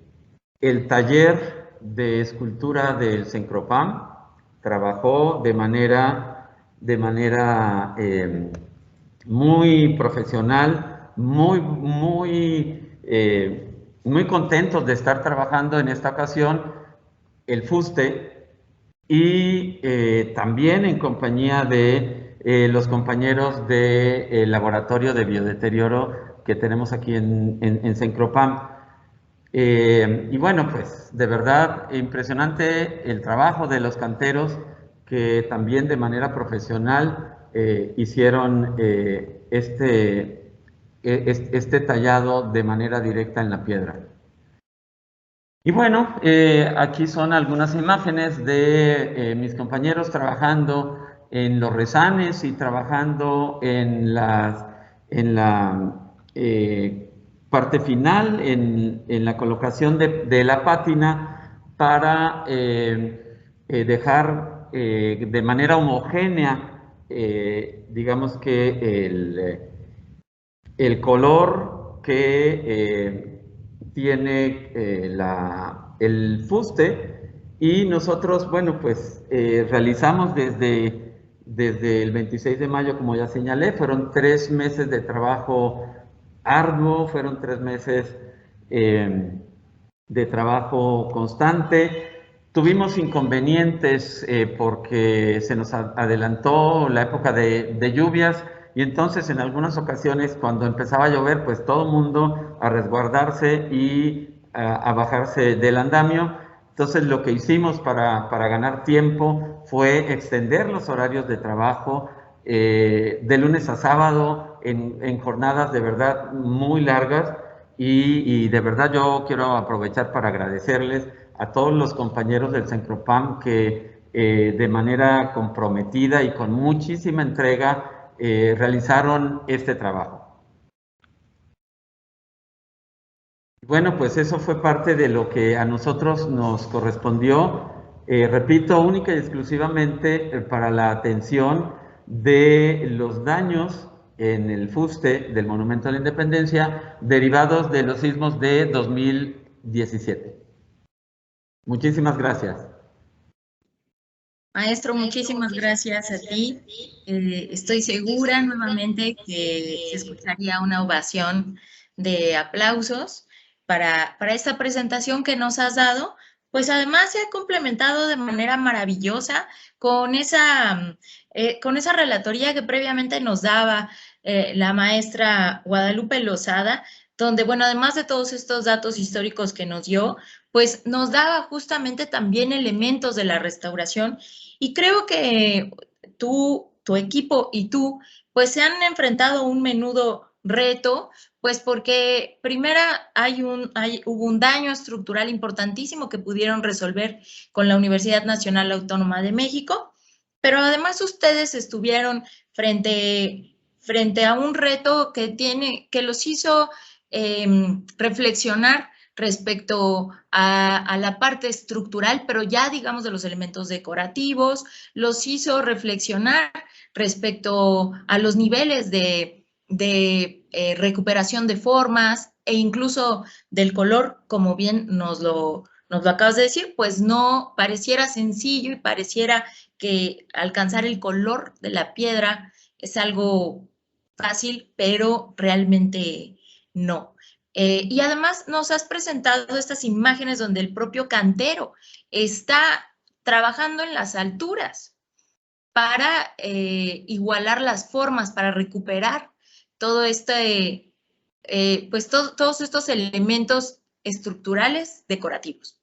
taller de escultura del Cencropam trabajó de manera muy profesional, muy contentos de estar trabajando en esta ocasión el fuste, y también en compañía de los compañeros del laboratorio de biodeterioro que tenemos aquí en Cencropam. Y bueno, pues de verdad impresionante el trabajo de los canteros que también de manera profesional hicieron este tallado de manera directa en la piedra. Y bueno, aquí son algunas imágenes de mis compañeros trabajando en los resanes y trabajando en la parte final, en la colocación de la pátina para dejar de manera homogénea, digamos que el color que tiene el fuste, y nosotros, bueno, pues realizamos desde el 26 de mayo, como ya señalé, fueron 3 meses de trabajo arduo, fueron 3 meses de trabajo constante. Tuvimos inconvenientes porque se nos adelantó la época de lluvias, y entonces en algunas ocasiones cuando empezaba a llover, pues todo el mundo a resguardarse y a bajarse del andamio. Entonces lo que hicimos para ganar tiempo fue extender los horarios de trabajo de lunes a sábado en jornadas de verdad muy largas, y de verdad yo quiero aprovechar para agradecerles a todos los compañeros del Cencropam que de manera comprometida y con muchísima entrega realizaron este trabajo. Bueno, pues eso fue parte de lo que a nosotros nos correspondió, repito, única y exclusivamente para la atención de los daños en el fuste del Monumento a la Independencia derivados de los sismos de 2017. Muchísimas gracias. Maestro, muchísimas gracias a ti. Estoy segura nuevamente que se escucharía una ovación de aplausos para esta presentación que nos has dado pues además se ha complementado de manera maravillosa con esa relatoría que previamente nos daba la maestra Guadalupe Lozada, donde, bueno, además de todos estos datos históricos que nos dio, pues nos daba justamente también elementos de la restauración, y creo que tu equipo y tú, pues se han enfrentado a un menudo reto, pues porque primera hubo un daño estructural importantísimo que pudieron resolver con la Universidad Nacional Autónoma de México, pero además ustedes estuvieron frente a un reto que los hizo reflexionar respecto a la parte estructural, pero ya digamos de los elementos decorativos, los hizo reflexionar respecto a los niveles de recuperación de formas e incluso del color, como bien nos lo acabas de decir, pues no pareciera sencillo y pareciera que alcanzar el color de la piedra es algo fácil, pero realmente no. Y además nos has presentado estas imágenes donde el propio cantero está trabajando en las alturas para igualar las formas, para recuperar todo pues todos estos elementos estructurales decorativos.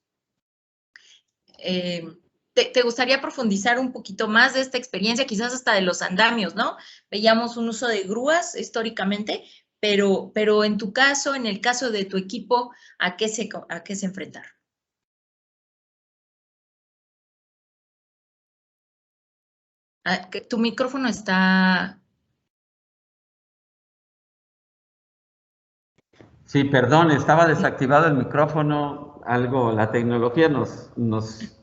¿Te gustaría profundizar un poquito más de esta experiencia, quizás hasta de los andamios, ¿no? Veíamos un uso de grúas históricamente, pero en tu caso, en el caso de tu equipo, ¿a qué se enfrentaron? Tu micrófono está... Sí, perdón, estaba desactivado el micrófono, la tecnología nos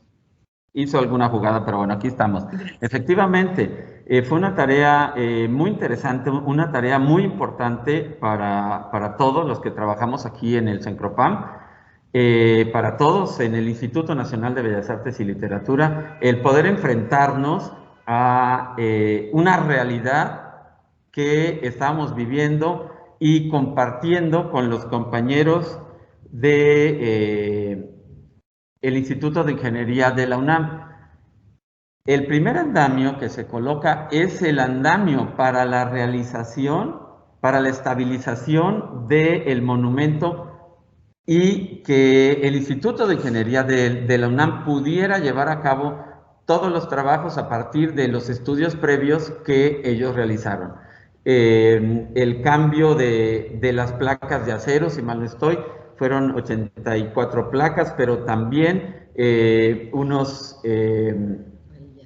hizo alguna jugada, pero bueno, aquí estamos. Efectivamente, fue una tarea muy interesante, una tarea muy importante para todos los que trabajamos aquí en el Cencropam, para todos en el Instituto Nacional de Bellas Artes y Literatura, el poder enfrentarnos a una realidad que estamos viviendo y compartiendo con los compañeros de el Instituto de Ingeniería de la UNAM. El primer andamio que se coloca es el andamio para la realización, para la estabilización del monumento y que el Instituto de Ingeniería de la UNAM pudiera llevar a cabo todos los trabajos a partir de los estudios previos que ellos realizaron. El cambio de las placas de acero, si mal no estoy, fueron 84 placas, pero también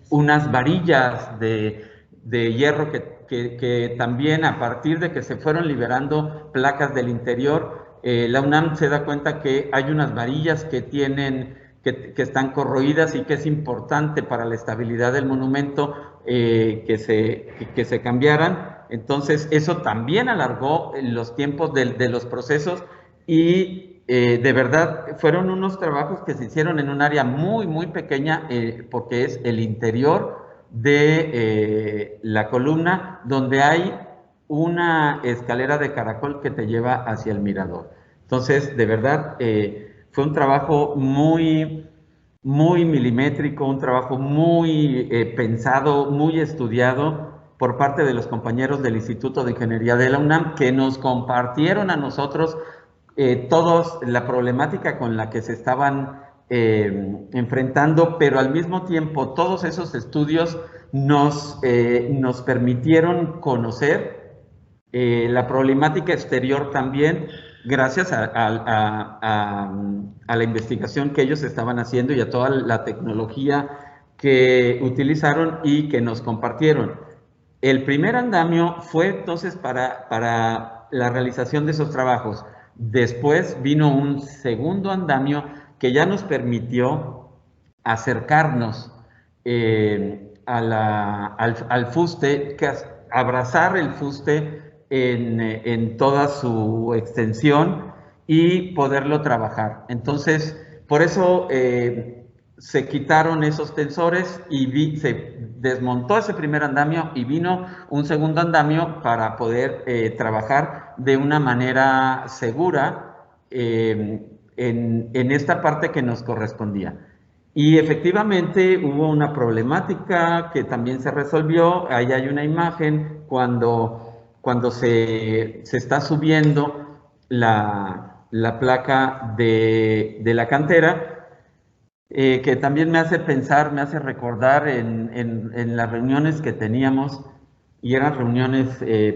unas varillas de hierro que también, a partir de que se fueron liberando placas del interior, la UNAM se da cuenta que hay unas varillas que están corroídas y que es importante para la estabilidad del monumento que se cambiaran. Entonces, eso también alargó los tiempos de los procesos y de verdad fueron unos trabajos que se hicieron en un área muy, muy pequeña porque es el interior de la columna, donde hay una escalera de caracol que te lleva hacia el mirador. Entonces, de verdad, fue un trabajo muy, muy milimétrico, un trabajo muy pensado, muy estudiado por parte de los compañeros del Instituto de Ingeniería de la UNAM, que nos compartieron a nosotros todos la problemática con la que se estaban enfrentando, pero al mismo tiempo todos esos estudios nos permitieron conocer la problemática exterior también, gracias a la investigación que ellos estaban haciendo y a toda la tecnología que utilizaron y que nos compartieron. El primer andamio fue entonces para la realización de esos trabajos. Después vino un segundo andamio que ya nos permitió acercarnos al fuste, abrazar el fuste en toda su extensión y poderlo trabajar. Entonces, por eso se quitaron esos tensores y se desmontó ese primer andamio y vino un segundo andamio para poder trabajar de una manera segura en esta parte que nos correspondía. Y efectivamente hubo una problemática que también se resolvió. Ahí hay una imagen cuando se está subiendo la placa de la cantera, que también me hace pensar, me hace recordar en las reuniones que teníamos, y eran reuniones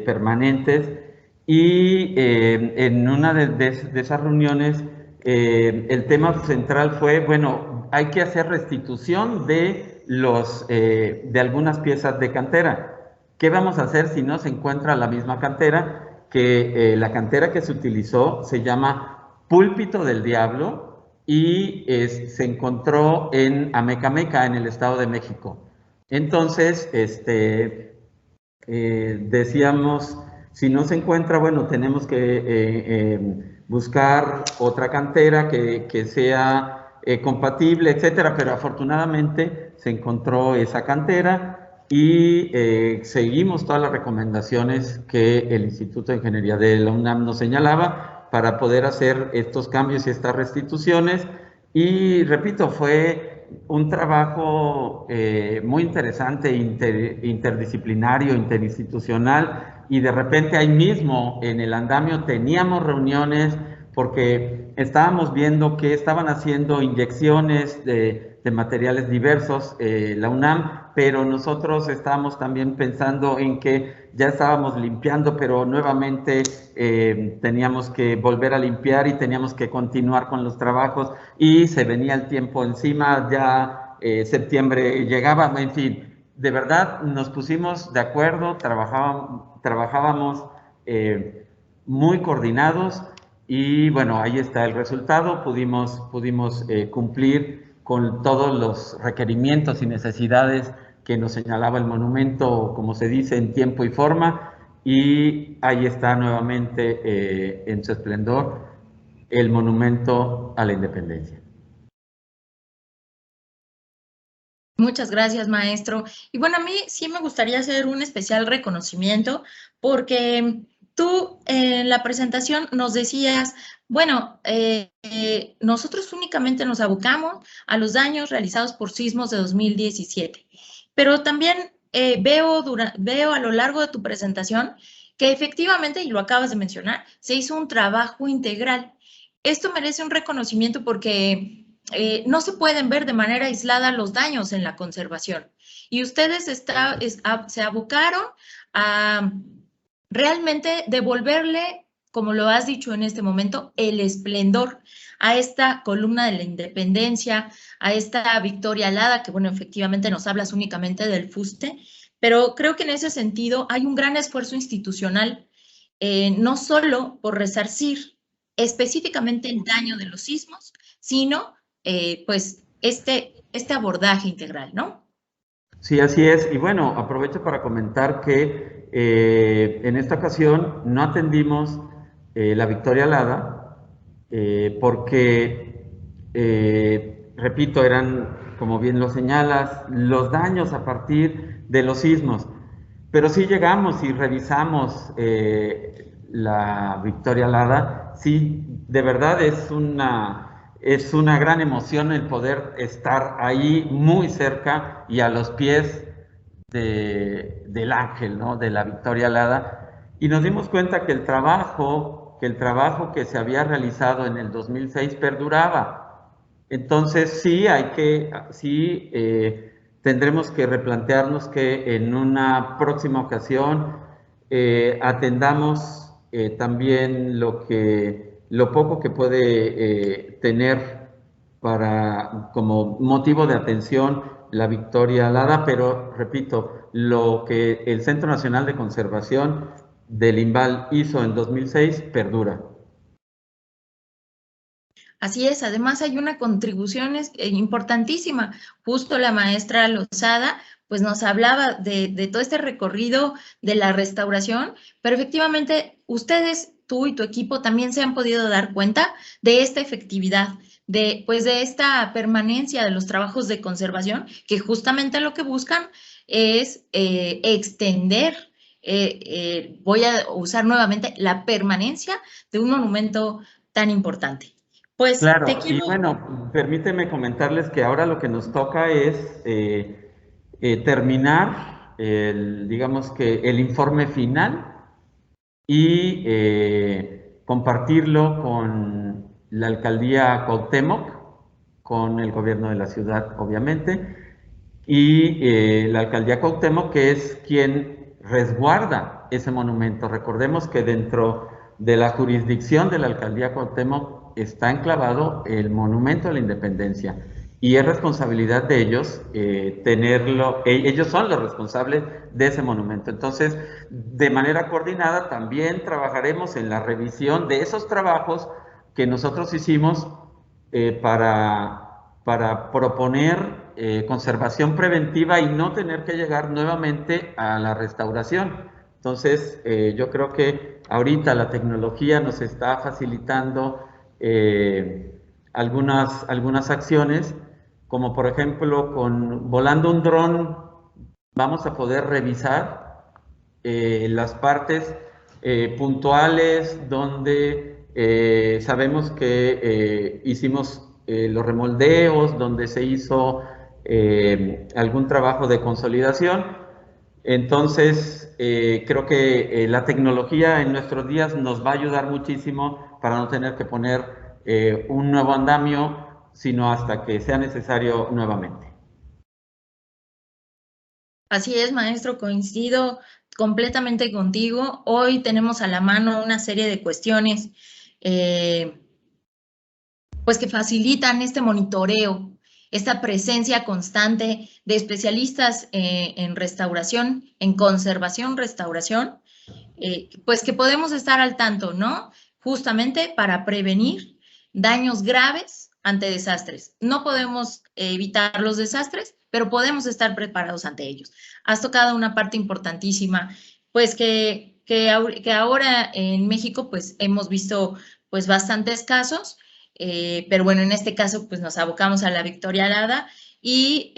permanentes, y en una de esas reuniones el tema central fue, bueno, hay que hacer restitución de algunas piezas de cantera. ¿Qué vamos a hacer si no se encuentra la misma cantera? Que la cantera que se utilizó se llama Púlpito del Diablo y se encontró en Amecameca, en el Estado de México. Entonces, decíamos, si no se encuentra, bueno, tenemos que buscar otra cantera que sea compatible, etcétera, pero afortunadamente se encontró esa cantera y seguimos todas las recomendaciones que el Instituto de Ingeniería de la UNAM nos señalaba para poder hacer estos cambios y estas restituciones. Y repito, fue un trabajo muy interesante, interdisciplinario, interinstitucional, y de repente ahí mismo en el andamio teníamos reuniones porque estábamos viendo que estaban haciendo inyecciones de materiales diversos la UNAM, pero nosotros estábamos también pensando en que ya estábamos limpiando, pero nuevamente teníamos que volver a limpiar y teníamos que continuar con los trabajos y se venía el tiempo encima, ya septiembre llegaba, en fin. De verdad nos pusimos de acuerdo, trabajábamos muy coordinados y bueno, ahí está el resultado. Pudimos cumplir con todos los requerimientos y necesidades que nos señalaba el monumento, como se dice, en tiempo y forma, y ahí está nuevamente en su esplendor el monumento a la independencia. Muchas gracias, maestro. Y bueno, a mí sí me gustaría hacer un especial reconocimiento porque tú en la presentación nos decías, bueno, nosotros únicamente nos abocamos a los daños realizados por sismos de 2017, pero también veo a lo largo de tu presentación que efectivamente, y lo acabas de mencionar, se hizo un trabajo integral. Esto merece un reconocimiento porque no se pueden ver de manera aislada los daños en la conservación. Y ustedes se abocaron a realmente devolverle, como lo has dicho en este momento, el esplendor a esta columna de la independencia, a esta Victoria Alada, que bueno, efectivamente nos hablas únicamente del fuste, pero creo que en ese sentido hay un gran esfuerzo institucional, no solo por resarcir específicamente el daño de los sismos, sino pues este abordaje integral, ¿no? Sí, así es. Y bueno, aprovecho para comentar que en esta ocasión no atendimos la Victoria Alada porque, repito, eran, como bien lo señalas, los daños a partir de los sismos. Pero sí llegamos y revisamos la Victoria Alada. Sí, de verdad es una gran emoción el poder estar ahí muy cerca y a los pies del ángel, ¿no? De la Victoria Alada. Y nos dimos cuenta que el trabajo que se había realizado en el 2006 perduraba. Entonces sí tendremos que replantearnos que en una próxima ocasión atendamos también lo poco que puede tener como motivo de atención la Victoria Alada, pero repito, lo que el Centro Nacional de Conservación del INVAL hizo en 2006 perdura. Así es, además hay una contribución importantísima. Justo la maestra Lozada pues nos hablaba de todo este recorrido de la restauración, pero efectivamente ustedes, tú y tu equipo también se han podido dar cuenta de esta efectividad, de esta permanencia de los trabajos de conservación, que justamente lo que buscan es extender, voy a usar nuevamente, la permanencia de un monumento tan importante. Pues Claro, te y quiero... bueno, permíteme comentarles que ahora lo que nos toca es terminar digamos que el informe final y compartirlo con la alcaldía Cuauhtémoc, con el gobierno de la ciudad, obviamente, y la alcaldía Cuauhtémoc, que es quien resguarda ese monumento. Recordemos que dentro de la jurisdicción de la alcaldía Cuauhtémoc está enclavado el monumento a la independencia y es responsabilidad de ellos tenerlo, ellos son los responsables de ese monumento. Entonces, de manera coordinada también trabajaremos en la revisión de esos trabajos que nosotros hicimos para proponer conservación preventiva y no tener que llegar nuevamente a la restauración. Entonces, yo creo que ahorita la tecnología nos está facilitando algunas acciones, como por ejemplo, volando un dron, vamos a poder revisar las partes puntuales donde sabemos que hicimos los remoldeos, donde se hizo algún trabajo de consolidación. Entonces, creo que la tecnología en nuestros días nos va a ayudar muchísimo para no tener que poner un nuevo andamio, sino hasta que sea necesario nuevamente. Así es, maestro, coincido completamente contigo. Hoy tenemos a la mano una serie de cuestiones pues que facilitan este monitoreo, esta presencia constante de especialistas en restauración, en conservación, restauración, pues que podemos estar al tanto, ¿no? Justamente para prevenir daños graves ante desastres. No podemos evitar los desastres, pero podemos estar preparados ante ellos. Has tocado una parte importantísima, pues que ahora en México pues hemos visto pues bastantes casos, pero bueno, en este caso pues nos abocamos a la Victoria Alada y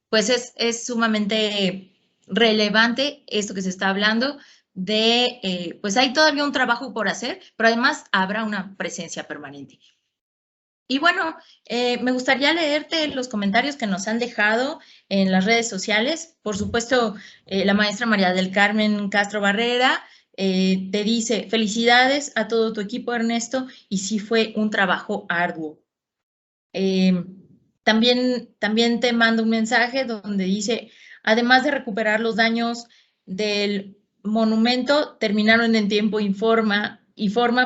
pues es sumamente relevante esto que se está hablando de, pues hay todavía un trabajo por hacer, pero además habrá una presencia permanente. Y bueno, me gustaría leerte los comentarios que nos han dejado en las redes sociales. Por supuesto, la maestra María del Carmen Castro Barrera te dice, felicidades a todo tu equipo, Ernesto, y sí fue un trabajo arduo. También te mando un mensaje donde dice, además de recuperar los daños del monumento, terminaron en tiempo y forma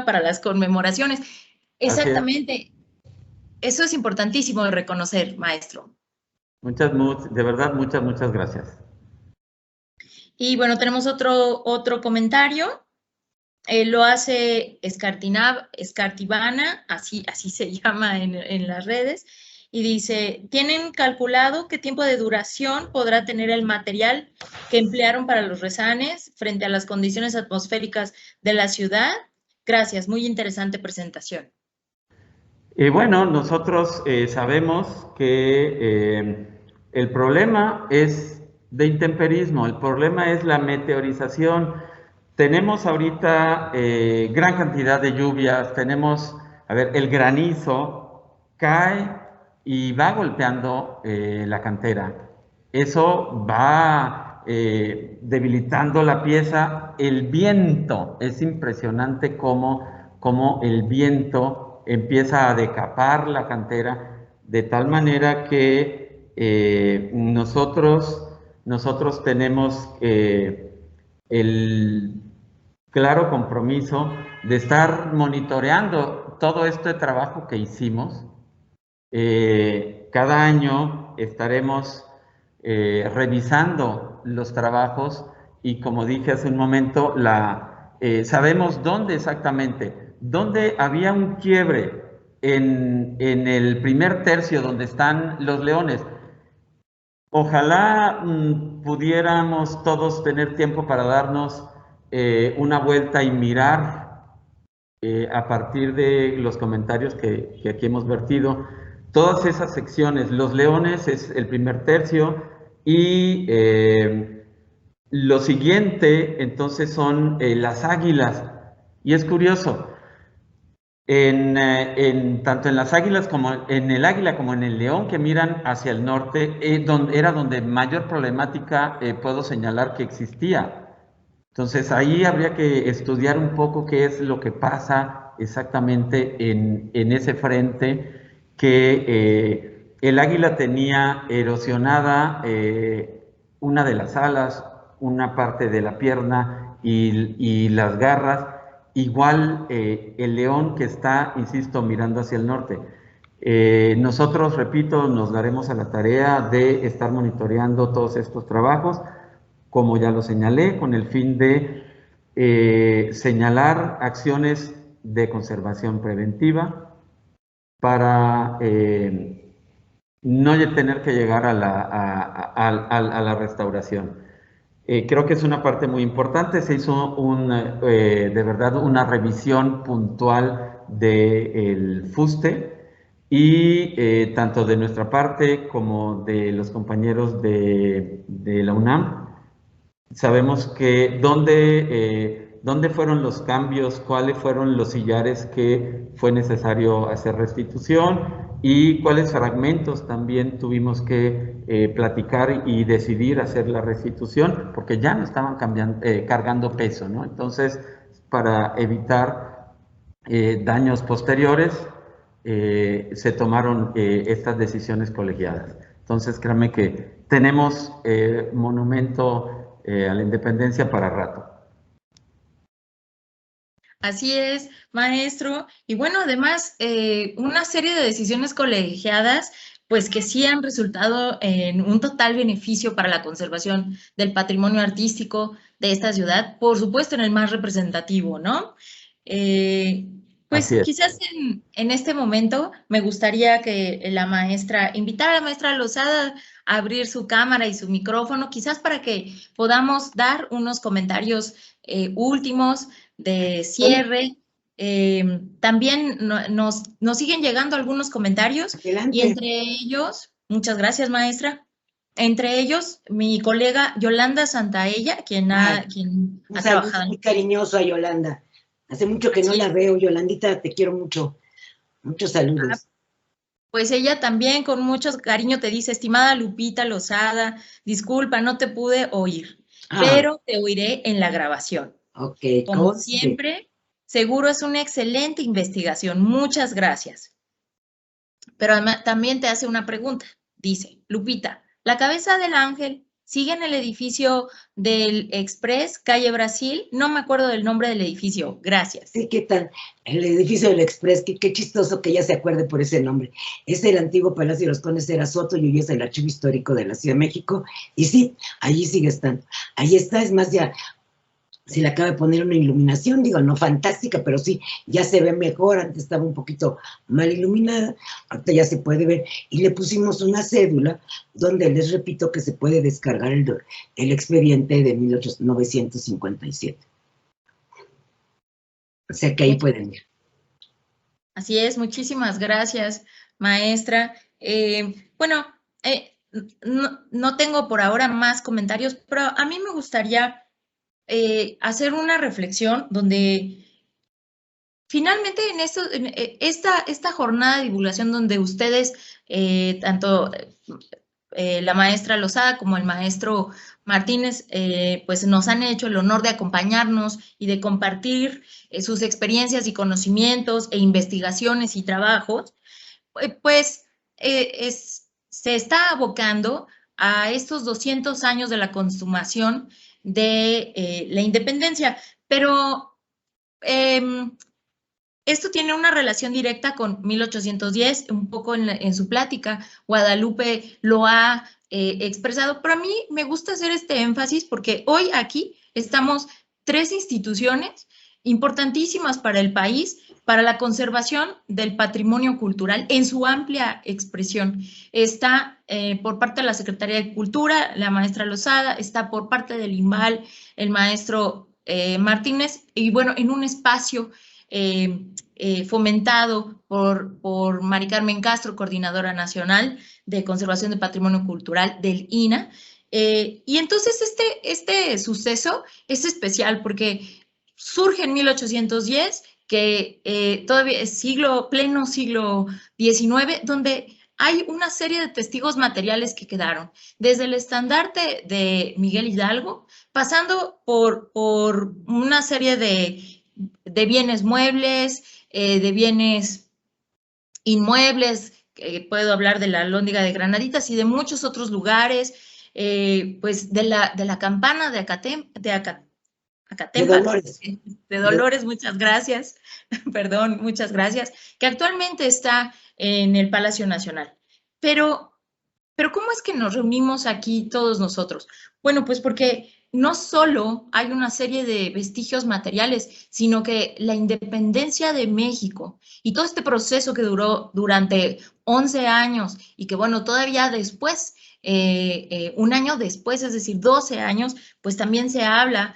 para las conmemoraciones. Exactamente. Eso es importantísimo de reconocer, maestro. De verdad, muchas gracias. Y bueno, tenemos otro comentario. Lo hace Escartibana, así se llama en las redes, y dice, ¿tienen calculado qué tiempo de duración podrá tener el material que emplearon para los rezanes frente a las condiciones atmosféricas de la ciudad? Gracias, muy interesante presentación. Bueno, nosotros sabemos que el problema es de intemperismo, el problema es la meteorización. Tenemos ahorita gran cantidad de lluvias, el granizo cae y va golpeando la cantera. Eso va debilitando la pieza. El viento, es impresionante cómo el viento empieza a decapar la cantera de tal manera que nosotros tenemos el claro compromiso de estar monitoreando todo este trabajo que hicimos. Cada año estaremos revisando los trabajos y, como dije hace un momento, sabemos dónde exactamente, dónde había un quiebre en el primer tercio donde están los leones. Ojalá pudiéramos todos tener tiempo para darnos una vuelta y mirar a partir de los comentarios que aquí hemos vertido, todas esas secciones. Los leones es el primer tercio y lo siguiente entonces son las águilas. Y es curioso, Tanto en las águilas como en el águila como en el león que miran hacia el norte, era donde mayor problemática puedo señalar que existía. Entonces ahí habría que estudiar un poco qué es lo que pasa exactamente en ese frente, que el águila tenía erosionada una de las alas, una parte de la pierna y las garras. Igual el león que está, insisto, mirando hacia el norte. Nosotros, repito, nos daremos a la tarea de estar monitoreando todos estos trabajos, como ya lo señalé, con el fin de señalar acciones de conservación preventiva para no tener que llegar a la restauración. Creo que es una parte muy importante. Se hizo de verdad una revisión puntual del fuste y tanto de nuestra parte como de los compañeros de la UNAM. Sabemos que dónde fueron los cambios, cuáles fueron los sillares que fue necesario hacer restitución y cuáles fragmentos también tuvimos que platicar y decidir hacer la restitución, porque ya no estaban cargando peso, ¿no? Entonces, para evitar daños posteriores, se tomaron estas decisiones colegiadas. Entonces, créanme que tenemos monumento a la independencia para rato. Así es, maestro. Y bueno, además, una serie de decisiones colegiadas, pues que sí han resultado en un total beneficio para la conservación del patrimonio artístico de esta ciudad, por supuesto en el más representativo, ¿no? Pues quizás en este momento me gustaría que invitar a la maestra Lozada a abrir su cámara y su micrófono, quizás para que podamos dar unos comentarios últimos de cierre. También nos siguen llegando algunos comentarios. Adelante. Y entre ellos, muchas gracias, maestra. Entre ellos, mi colega Yolanda Santaella, quien ha trabajado. Muy cariñoso a Yolanda. Hace mucho que no la veo, Yolandita, te quiero mucho. Muchos saludos. Pues ella también con mucho cariño te dice: estimada Lupita Lozada, disculpa, no te pude oír, pero te oiré en la grabación. Ok. Como siempre, seguro es una excelente investigación. Muchas gracias. Pero también te hace una pregunta. Dice: Lupita, ¿la cabeza del ángel sigue en el edificio del Express, calle Brasil? No me acuerdo del nombre del edificio. Gracias. Sí, ¿qué tal? El edificio del Express, qué chistoso que ella se acuerde por ese nombre. Es el antiguo Palacio de los Condes Era Soto y hoy es el Archivo Histórico de la Ciudad de México. Y sí, allí sigue estando. Ahí está, es más, ya se le acaba de poner una iluminación, digo, no fantástica, pero sí, ya se ve mejor. Antes estaba un poquito mal iluminada, ahorita ya se puede ver. Y le pusimos una cédula donde les repito que se puede descargar el expediente de 1957. O sea que ahí pueden ir. Así es, muchísimas gracias, maestra. Bueno, no tengo por ahora más comentarios, pero a mí me gustaría hacer una reflexión donde finalmente en esta jornada de divulgación donde ustedes, tanto la maestra Lozada como el maestro Martínez, pues nos han hecho el honor de acompañarnos y de compartir sus experiencias y conocimientos e investigaciones y trabajos, pues se está abocando a estos 200 años de la consumación de la independencia, pero esto tiene una relación directa con 1810, un poco en su plática. Guadalupe lo ha expresado, pero a mí me gusta hacer este énfasis porque hoy aquí estamos 3 instituciones importantísimas para el país, para la conservación del patrimonio cultural en su amplia expresión. Está por parte de la Secretaría de Cultura, la maestra Lozada, está por parte del INVAL, el maestro Martínez, y bueno, en un espacio fomentado por Mari Carmen Castro, coordinadora nacional de conservación de patrimonio cultural del INAH. Y entonces este suceso es especial porque surge en 1810 que todavía es pleno siglo XIX, donde hay una serie de testigos materiales que quedaron, desde el estandarte de Miguel Hidalgo, pasando por una serie de bienes muebles, de bienes inmuebles, puedo hablar de la Alhóndiga de Granaditas y de muchos otros lugares, pues de la campana de Acatempa, de Dolores, muchas gracias, perdón, muchas gracias, que actualmente está en el Palacio Nacional. Pero ¿cómo es que nos reunimos aquí todos nosotros? Bueno, pues porque no solo hay una serie de vestigios materiales, sino que la independencia de México y todo este proceso que duró durante 11 años y que, bueno, todavía después, un año después, es decir, 12 años, pues también se habla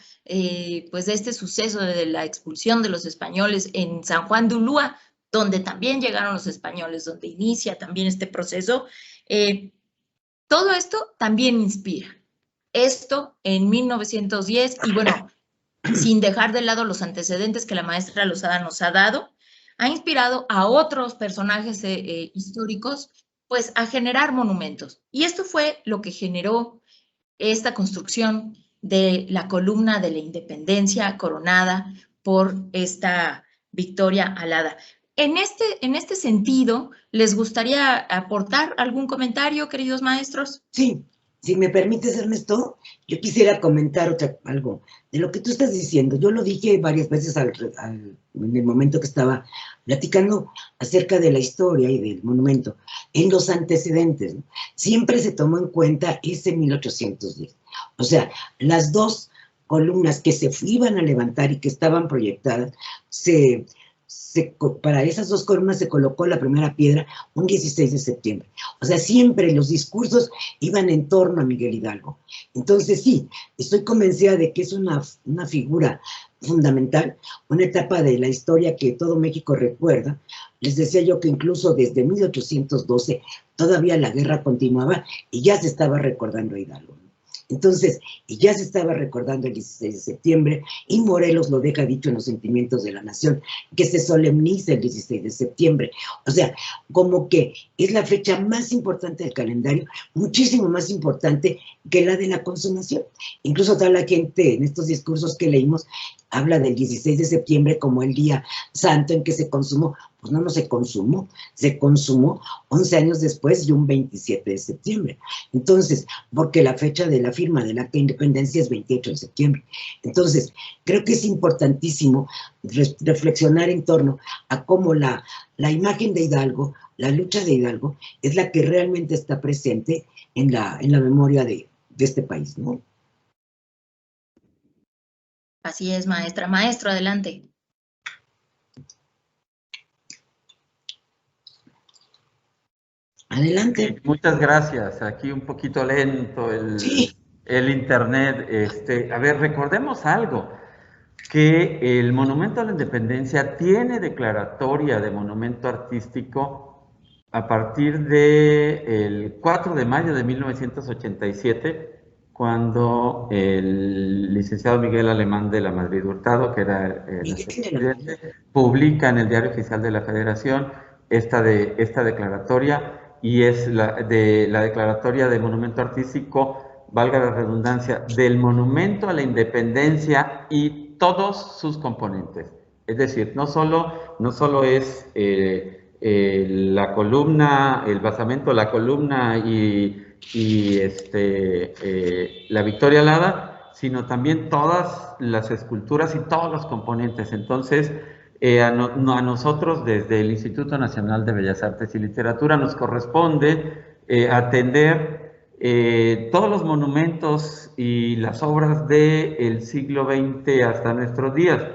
pues de este suceso de la expulsión de los españoles en San Juan de Ulúa, donde también llegaron los españoles, donde inicia también este proceso. Todo esto también inspira. Esto en 1910, y bueno, sin dejar de lado los antecedentes que la maestra Lozada nos ha dado, ha inspirado a otros personajes históricos, pues a generar monumentos. Y esto fue lo que generó esta construcción de la columna de la Independencia coronada por esta victoria alada. En este sentido, ¿les gustaría aportar algún comentario, queridos maestros? Sí, si me permites, Ernesto, yo quisiera comentar algo de lo que tú estás diciendo. Yo lo dije varias veces en el momento que estaba platicando acerca de la historia y del monumento. En los antecedentes, ¿no? Siempre se tomó en cuenta ese 1810. O sea, las dos columnas que se iban a levantar y que estaban proyectadas, para esas dos columnas se colocó la primera piedra un 16 de septiembre. O sea, siempre los discursos iban en torno a Miguel Hidalgo. Entonces, sí, estoy convencida de que es una figura fundamental, una etapa de la historia que todo México recuerda. Les decía yo que incluso desde 1812 todavía la guerra continuaba y ya se estaba recordando a Hidalgo. Entonces, y ya se estaba recordando el 16 de septiembre, y Morelos lo deja dicho en los Sentimientos de la Nación, que se solemniza el 16 de septiembre. O sea, como que es la fecha más importante del calendario, muchísimo más importante que la de la consumación. Incluso toda la gente en estos discursos que leímos habla del 16 de septiembre como el día santo en que se consumó. Pues no se consumó, se consumó 11 años después y un 27 de septiembre. Entonces, porque la fecha de la firma del Acta de Independencia es 28 de septiembre. Entonces, creo que es importantísimo reflexionar en torno a cómo la imagen de Hidalgo, la lucha de Hidalgo, es la que realmente está presente en la memoria de este país, ¿no? Así es, maestra. Maestro, adelante. Adelante. Muchas gracias. Aquí un poquito lento el internet. A ver, recordemos algo, que el Monumento a la Independencia tiene declaratoria de monumento artístico a partir del 4 de mayo de 1987, cuando el licenciado Miguel Alemán de la Madrid Hurtado, que era el presidente, publica en el Diario Oficial de la Federación esta declaratoria, y es la declaratoria de monumento artístico, valga la redundancia, del Monumento a la Independencia y todos sus componentes. Es decir, no solo es la columna, el basamento, la columna y la Victoria Alada, sino también todas las esculturas y todos los componentes. Entonces, a nosotros desde el Instituto Nacional de Bellas Artes y Literatura nos corresponde atender todos los monumentos y las obras del siglo XX hasta nuestros días.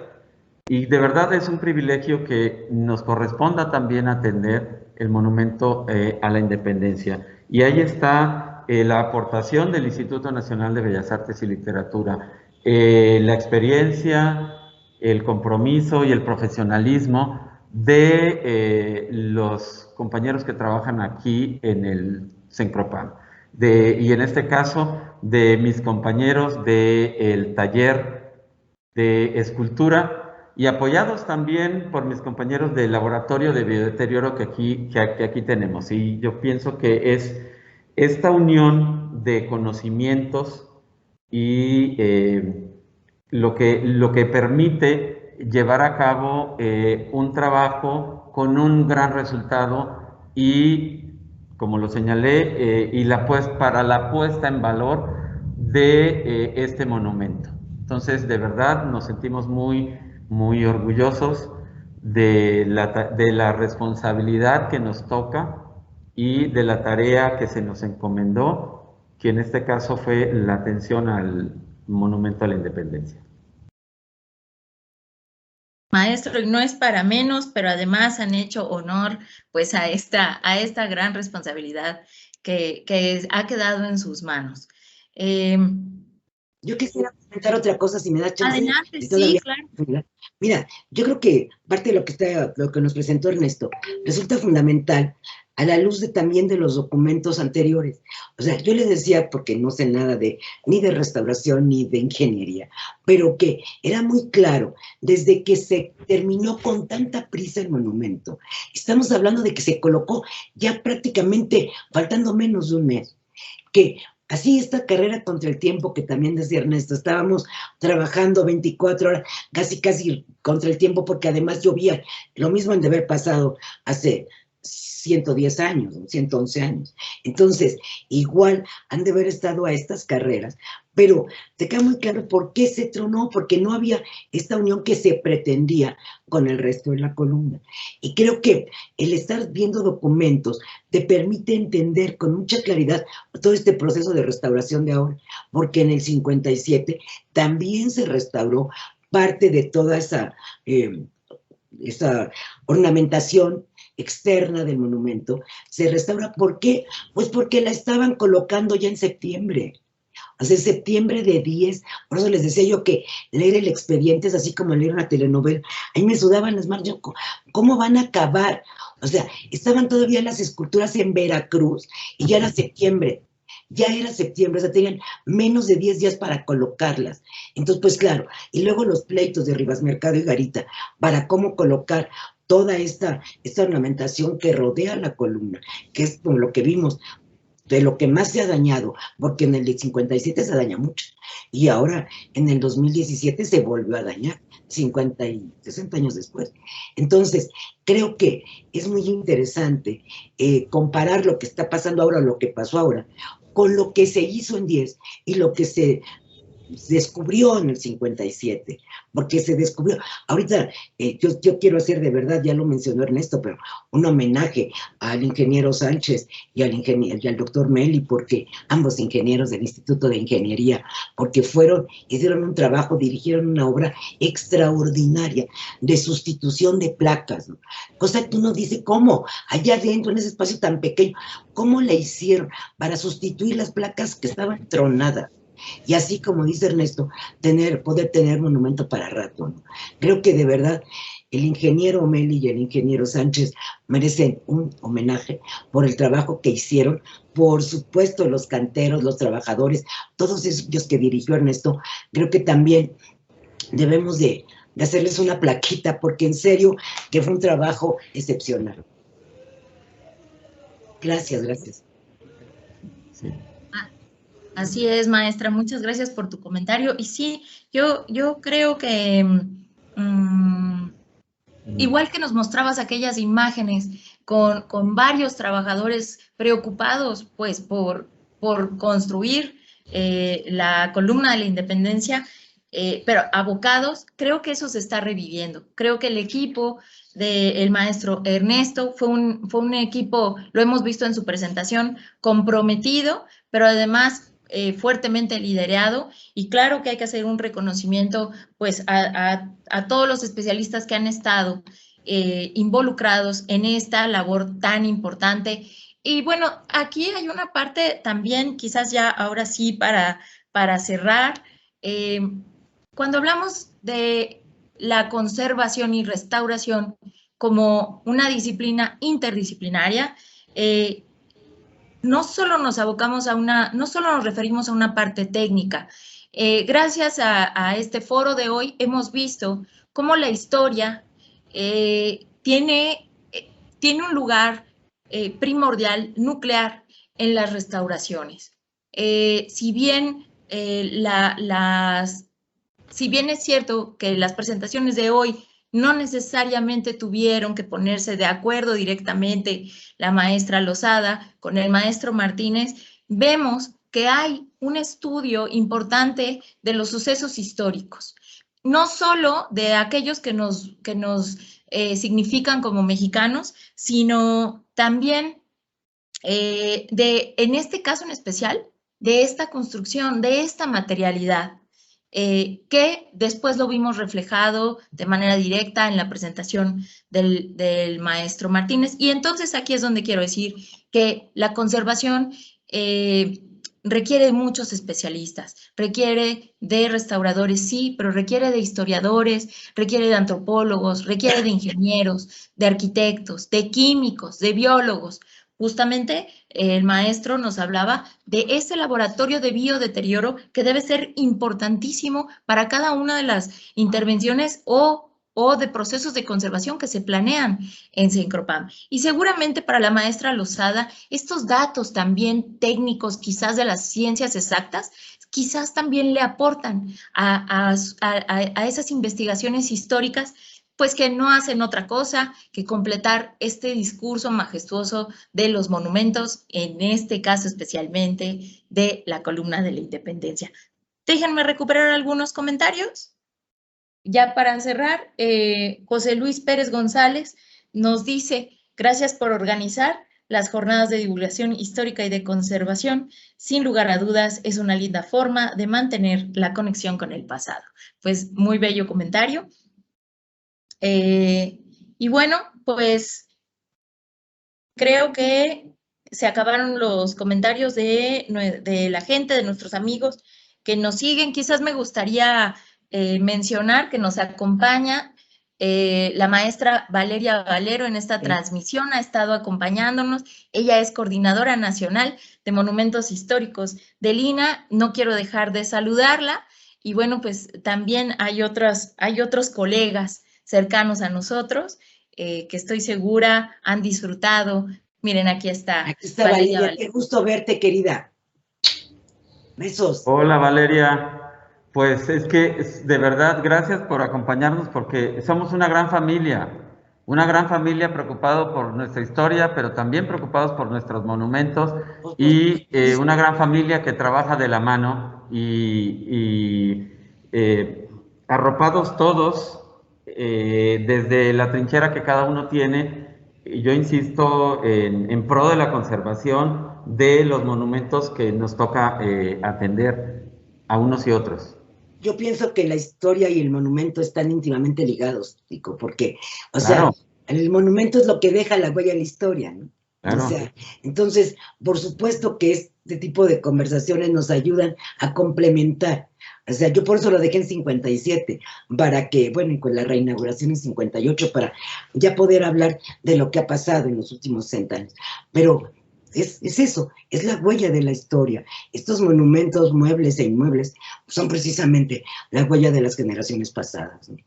Y de verdad es un privilegio que nos corresponda también atender el monumento a la Independencia. Y ahí está la aportación del Instituto Nacional de Bellas Artes y Literatura, la experiencia, el compromiso y el profesionalismo de los compañeros que trabajan aquí en el CENCROPAM. Y en este caso, de mis compañeros del taller de escultura, y apoyados también por mis compañeros del laboratorio de biodeterioro que aquí tenemos. Y yo pienso que es esta unión de conocimientos y lo que permite llevar a cabo un trabajo con un gran resultado y, como lo señalé, para la puesta en valor de este monumento. Entonces, de verdad, nos sentimos muy, muy orgullosos de la responsabilidad que nos toca y de la tarea que se nos encomendó, que en este caso fue la atención al Monumento a la Independencia. Maestro, y no es para menos, pero además han hecho honor pues a esta gran responsabilidad que ha quedado en sus manos. Yo quisiera comentar otra cosa, si me da chance. Adelante, sí, claro. Mira, yo creo que parte de lo que nos presentó Ernesto resulta fundamental a la luz también de los documentos anteriores. O sea, yo les decía, porque no sé nada ni de restauración ni de ingeniería, pero que era muy claro, desde que se terminó con tanta prisa el monumento, estamos hablando de que se colocó ya prácticamente faltando menos de un mes, que así esta carrera contra el tiempo que también decía Ernesto, estábamos trabajando 24 horas, casi contra el tiempo, porque además llovía, lo mismo han de haber pasado hace 110 años, 111 años. Entonces, igual han de haber estado a estas carreras, pero te queda muy claro por qué se tronó, porque no había esta unión que se pretendía con el resto de la columna. Y creo que el estar viendo documentos te permite entender con mucha claridad todo este proceso de restauración de ahora, porque en el 57 también se restauró parte de toda esa ornamentación externa del monumento. Se restaura, ¿por qué? Pues porque la estaban colocando ya en septiembre. O sea, septiembre de 10, por eso les decía yo que leer el expediente es así como leer una telenovela. Ahí me sudaban las manos, ¿cómo van a acabar? O sea, estaban todavía las esculturas en Veracruz y ya era septiembre, o sea, tenían menos de 10 días para colocarlas. Entonces, pues claro, y luego los pleitos de Rivas Mercado y Garita para cómo colocar toda esta ornamentación que rodea la columna, que es como lo que vimos, de lo que más se ha dañado, porque en el 57 se daña mucho, y ahora en el 2017 se volvió a dañar, 50 y 60 años después. Entonces, creo que es muy interesante comparar lo que está pasando ahora, lo que pasó ahora, con lo que se hizo en 10 y lo que se descubrió en el 57, porque se descubrió. Ahorita yo quiero hacer de verdad, ya lo mencionó Ernesto, pero un homenaje al ingeniero Sánchez y al doctor Meli, porque ambos ingenieros del Instituto de Ingeniería, porque hicieron un trabajo, dirigieron una obra extraordinaria de sustitución de placas, ¿no? Cosa que uno dice, ¿cómo? Allá adentro, en ese espacio tan pequeño, ¿cómo le hicieron para sustituir las placas que estaban tronadas? Y así, como dice Ernesto, poder tener monumento para rato, ¿no? Creo que de verdad el ingeniero Meli y el ingeniero Sánchez merecen un homenaje por el trabajo que hicieron. Por supuesto, los canteros, los trabajadores, todos ellos que dirigió Ernesto, creo que también debemos de hacerles una plaquita, porque en serio que fue un trabajo excepcional. Gracias. Sí. Así es, maestra, muchas gracias por tu comentario. Y sí, yo creo que igual que nos mostrabas aquellas imágenes con varios trabajadores preocupados pues por construir la columna de la Independencia, pero abocados, creo que eso se está reviviendo. Creo que el equipo del maestro Ernesto fue un equipo, lo hemos visto en su presentación, comprometido, pero además fuertemente liderado, y claro que hay que hacer un reconocimiento pues a todos los especialistas que han estado involucrados en esta labor tan importante. Y bueno, aquí hay una parte también, quizás ya ahora sí para cerrar, cuando hablamos de la conservación y restauración como una disciplina interdisciplinaria, no solo nos referimos a una parte técnica, Gracias a este foro de hoy hemos visto cómo la historia tiene un lugar primordial, nuclear en las restauraciones. Si bien es cierto que las presentaciones de hoy no necesariamente tuvieron que ponerse de acuerdo directamente la maestra Lozada con el maestro Martínez, vemos que hay un estudio importante de los sucesos históricos, no solo de aquellos que nos significan como mexicanos, sino también en este caso en especial, de esta construcción, de esta materialidad, que después lo vimos reflejado de manera directa en la presentación del maestro Martínez. Y entonces aquí es donde quiero decir que la conservación requiere de muchos especialistas, requiere de restauradores, sí, pero requiere de historiadores, requiere de antropólogos, requiere de ingenieros, de arquitectos, de químicos, de biólogos. Justamente el maestro nos hablaba de ese laboratorio de biodeterioro que debe ser importantísimo para cada una de las intervenciones o de procesos de conservación que se planean en Cencropam. Y seguramente para la maestra Lozada, estos datos también técnicos, quizás de las ciencias exactas, quizás también le aportan a esas investigaciones históricas, pues que no hacen otra cosa que completar este discurso majestuoso de los monumentos, en este caso especialmente de la columna de la Independencia. Déjenme recuperar algunos comentarios. Ya para cerrar, José Luis Pérez González nos dice, gracias por organizar las jornadas de divulgación histórica y de conservación. Sin lugar a dudas, es una linda forma de mantener la conexión con el pasado. Pues muy bello comentario. Y bueno, pues creo que se acabaron los comentarios de la gente, de nuestros amigos que nos siguen. Quizás me gustaría mencionar que nos acompaña la maestra Valeria Valero en esta transmisión, ha estado acompañándonos. Ella es coordinadora nacional de monumentos históricos del INAH. No quiero dejar de saludarla. Y bueno, pues también hay otros colegas cercanos a nosotros, que estoy segura han disfrutado. Miren, aquí está. Aquí está Valeria. Qué gusto verte, querida. Besos. Hola, Valeria. Pues es que, de verdad, gracias por acompañarnos, porque somos una gran familia preocupados por nuestra historia, pero también preocupados por nuestros monumentos, y una gran familia que trabaja de la mano y arropados todos, desde la trinchera que cada uno tiene. Yo insisto en pro de la conservación de los monumentos que nos toca atender a unos y otros. Yo pienso que la historia y el monumento están íntimamente ligados, Tico, porque, Claro. el monumento es lo que deja la huella en la historia, ¿no? Claro. Entonces, por supuesto que este tipo de conversaciones nos ayudan a complementar. Yo por eso lo dejé en 57, para que, bueno, y con la reinauguración en 58, para ya poder hablar de lo que ha pasado en los últimos 60 años. Pero es eso, es la huella de la historia. Estos monumentos, muebles e inmuebles, son precisamente la huella de las generaciones pasadas, ¿no?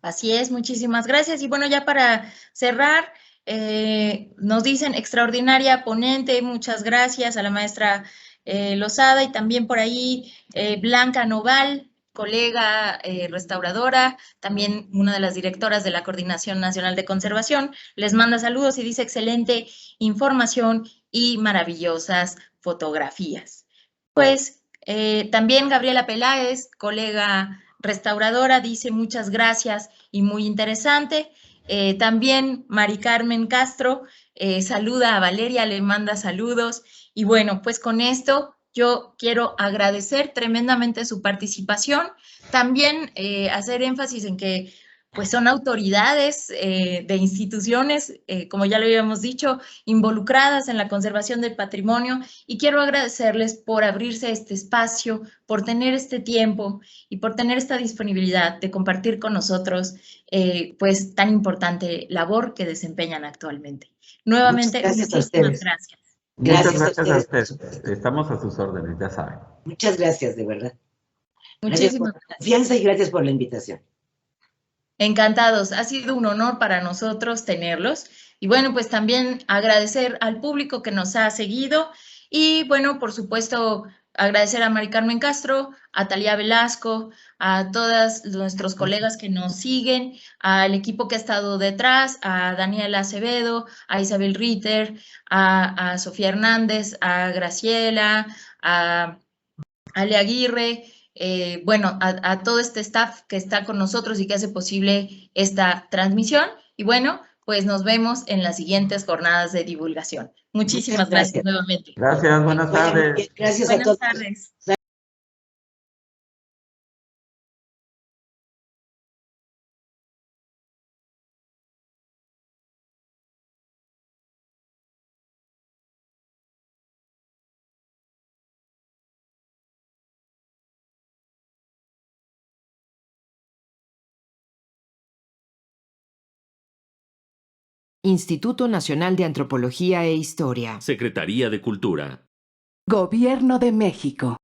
Así es, muchísimas gracias. Y bueno, ya para cerrar, nos dicen extraordinaria ponente, muchas gracias a la maestra Lozada, y también por ahí Blanca Noval, colega restauradora, también una de las directoras de la Coordinación Nacional de Conservación, les manda saludos y dice excelente información y maravillosas fotografías. Pues también Gabriela Peláez, colega restauradora, dice muchas gracias y muy interesante. También Mari Carmen Castro saluda a Valeria, le manda saludos. Y bueno, pues con esto yo quiero agradecer tremendamente su participación. También hacer énfasis en que pues son autoridades de instituciones, como ya lo habíamos dicho, involucradas en la conservación del patrimonio, y quiero agradecerles por abrirse este espacio, por tener este tiempo y por tener esta disponibilidad de compartir con nosotros pues tan importante labor que desempeñan actualmente. Nuevamente, muchísimas gracias. Gracias Muchas gracias a ustedes. usted. Estamos a sus órdenes, ya saben. Muchas gracias, de verdad. Gracias por Muchísimas la gracias. confianza y gracias por la invitación. Encantados, ha sido un honor para nosotros tenerlos. Y bueno, pues también agradecer al público que nos ha seguido y bueno, por supuesto, agradecer a Mari Carmen Castro, a Talía Velasco, a todos nuestros colegas que nos siguen, al equipo que ha estado detrás, a Daniela Acevedo, a Isabel Ritter, a Sofía Hernández, a Graciela, a Ale Aguirre, bueno, a todo este staff que está con nosotros y que hace posible esta transmisión. Y bueno, pues nos vemos en las siguientes jornadas de divulgación. Muchísimas gracias nuevamente. Gracias, buenas tardes. Gracias a Buenas todos. tardes. Instituto Nacional de Antropología e Historia. Secretaría de Cultura. Gobierno de México.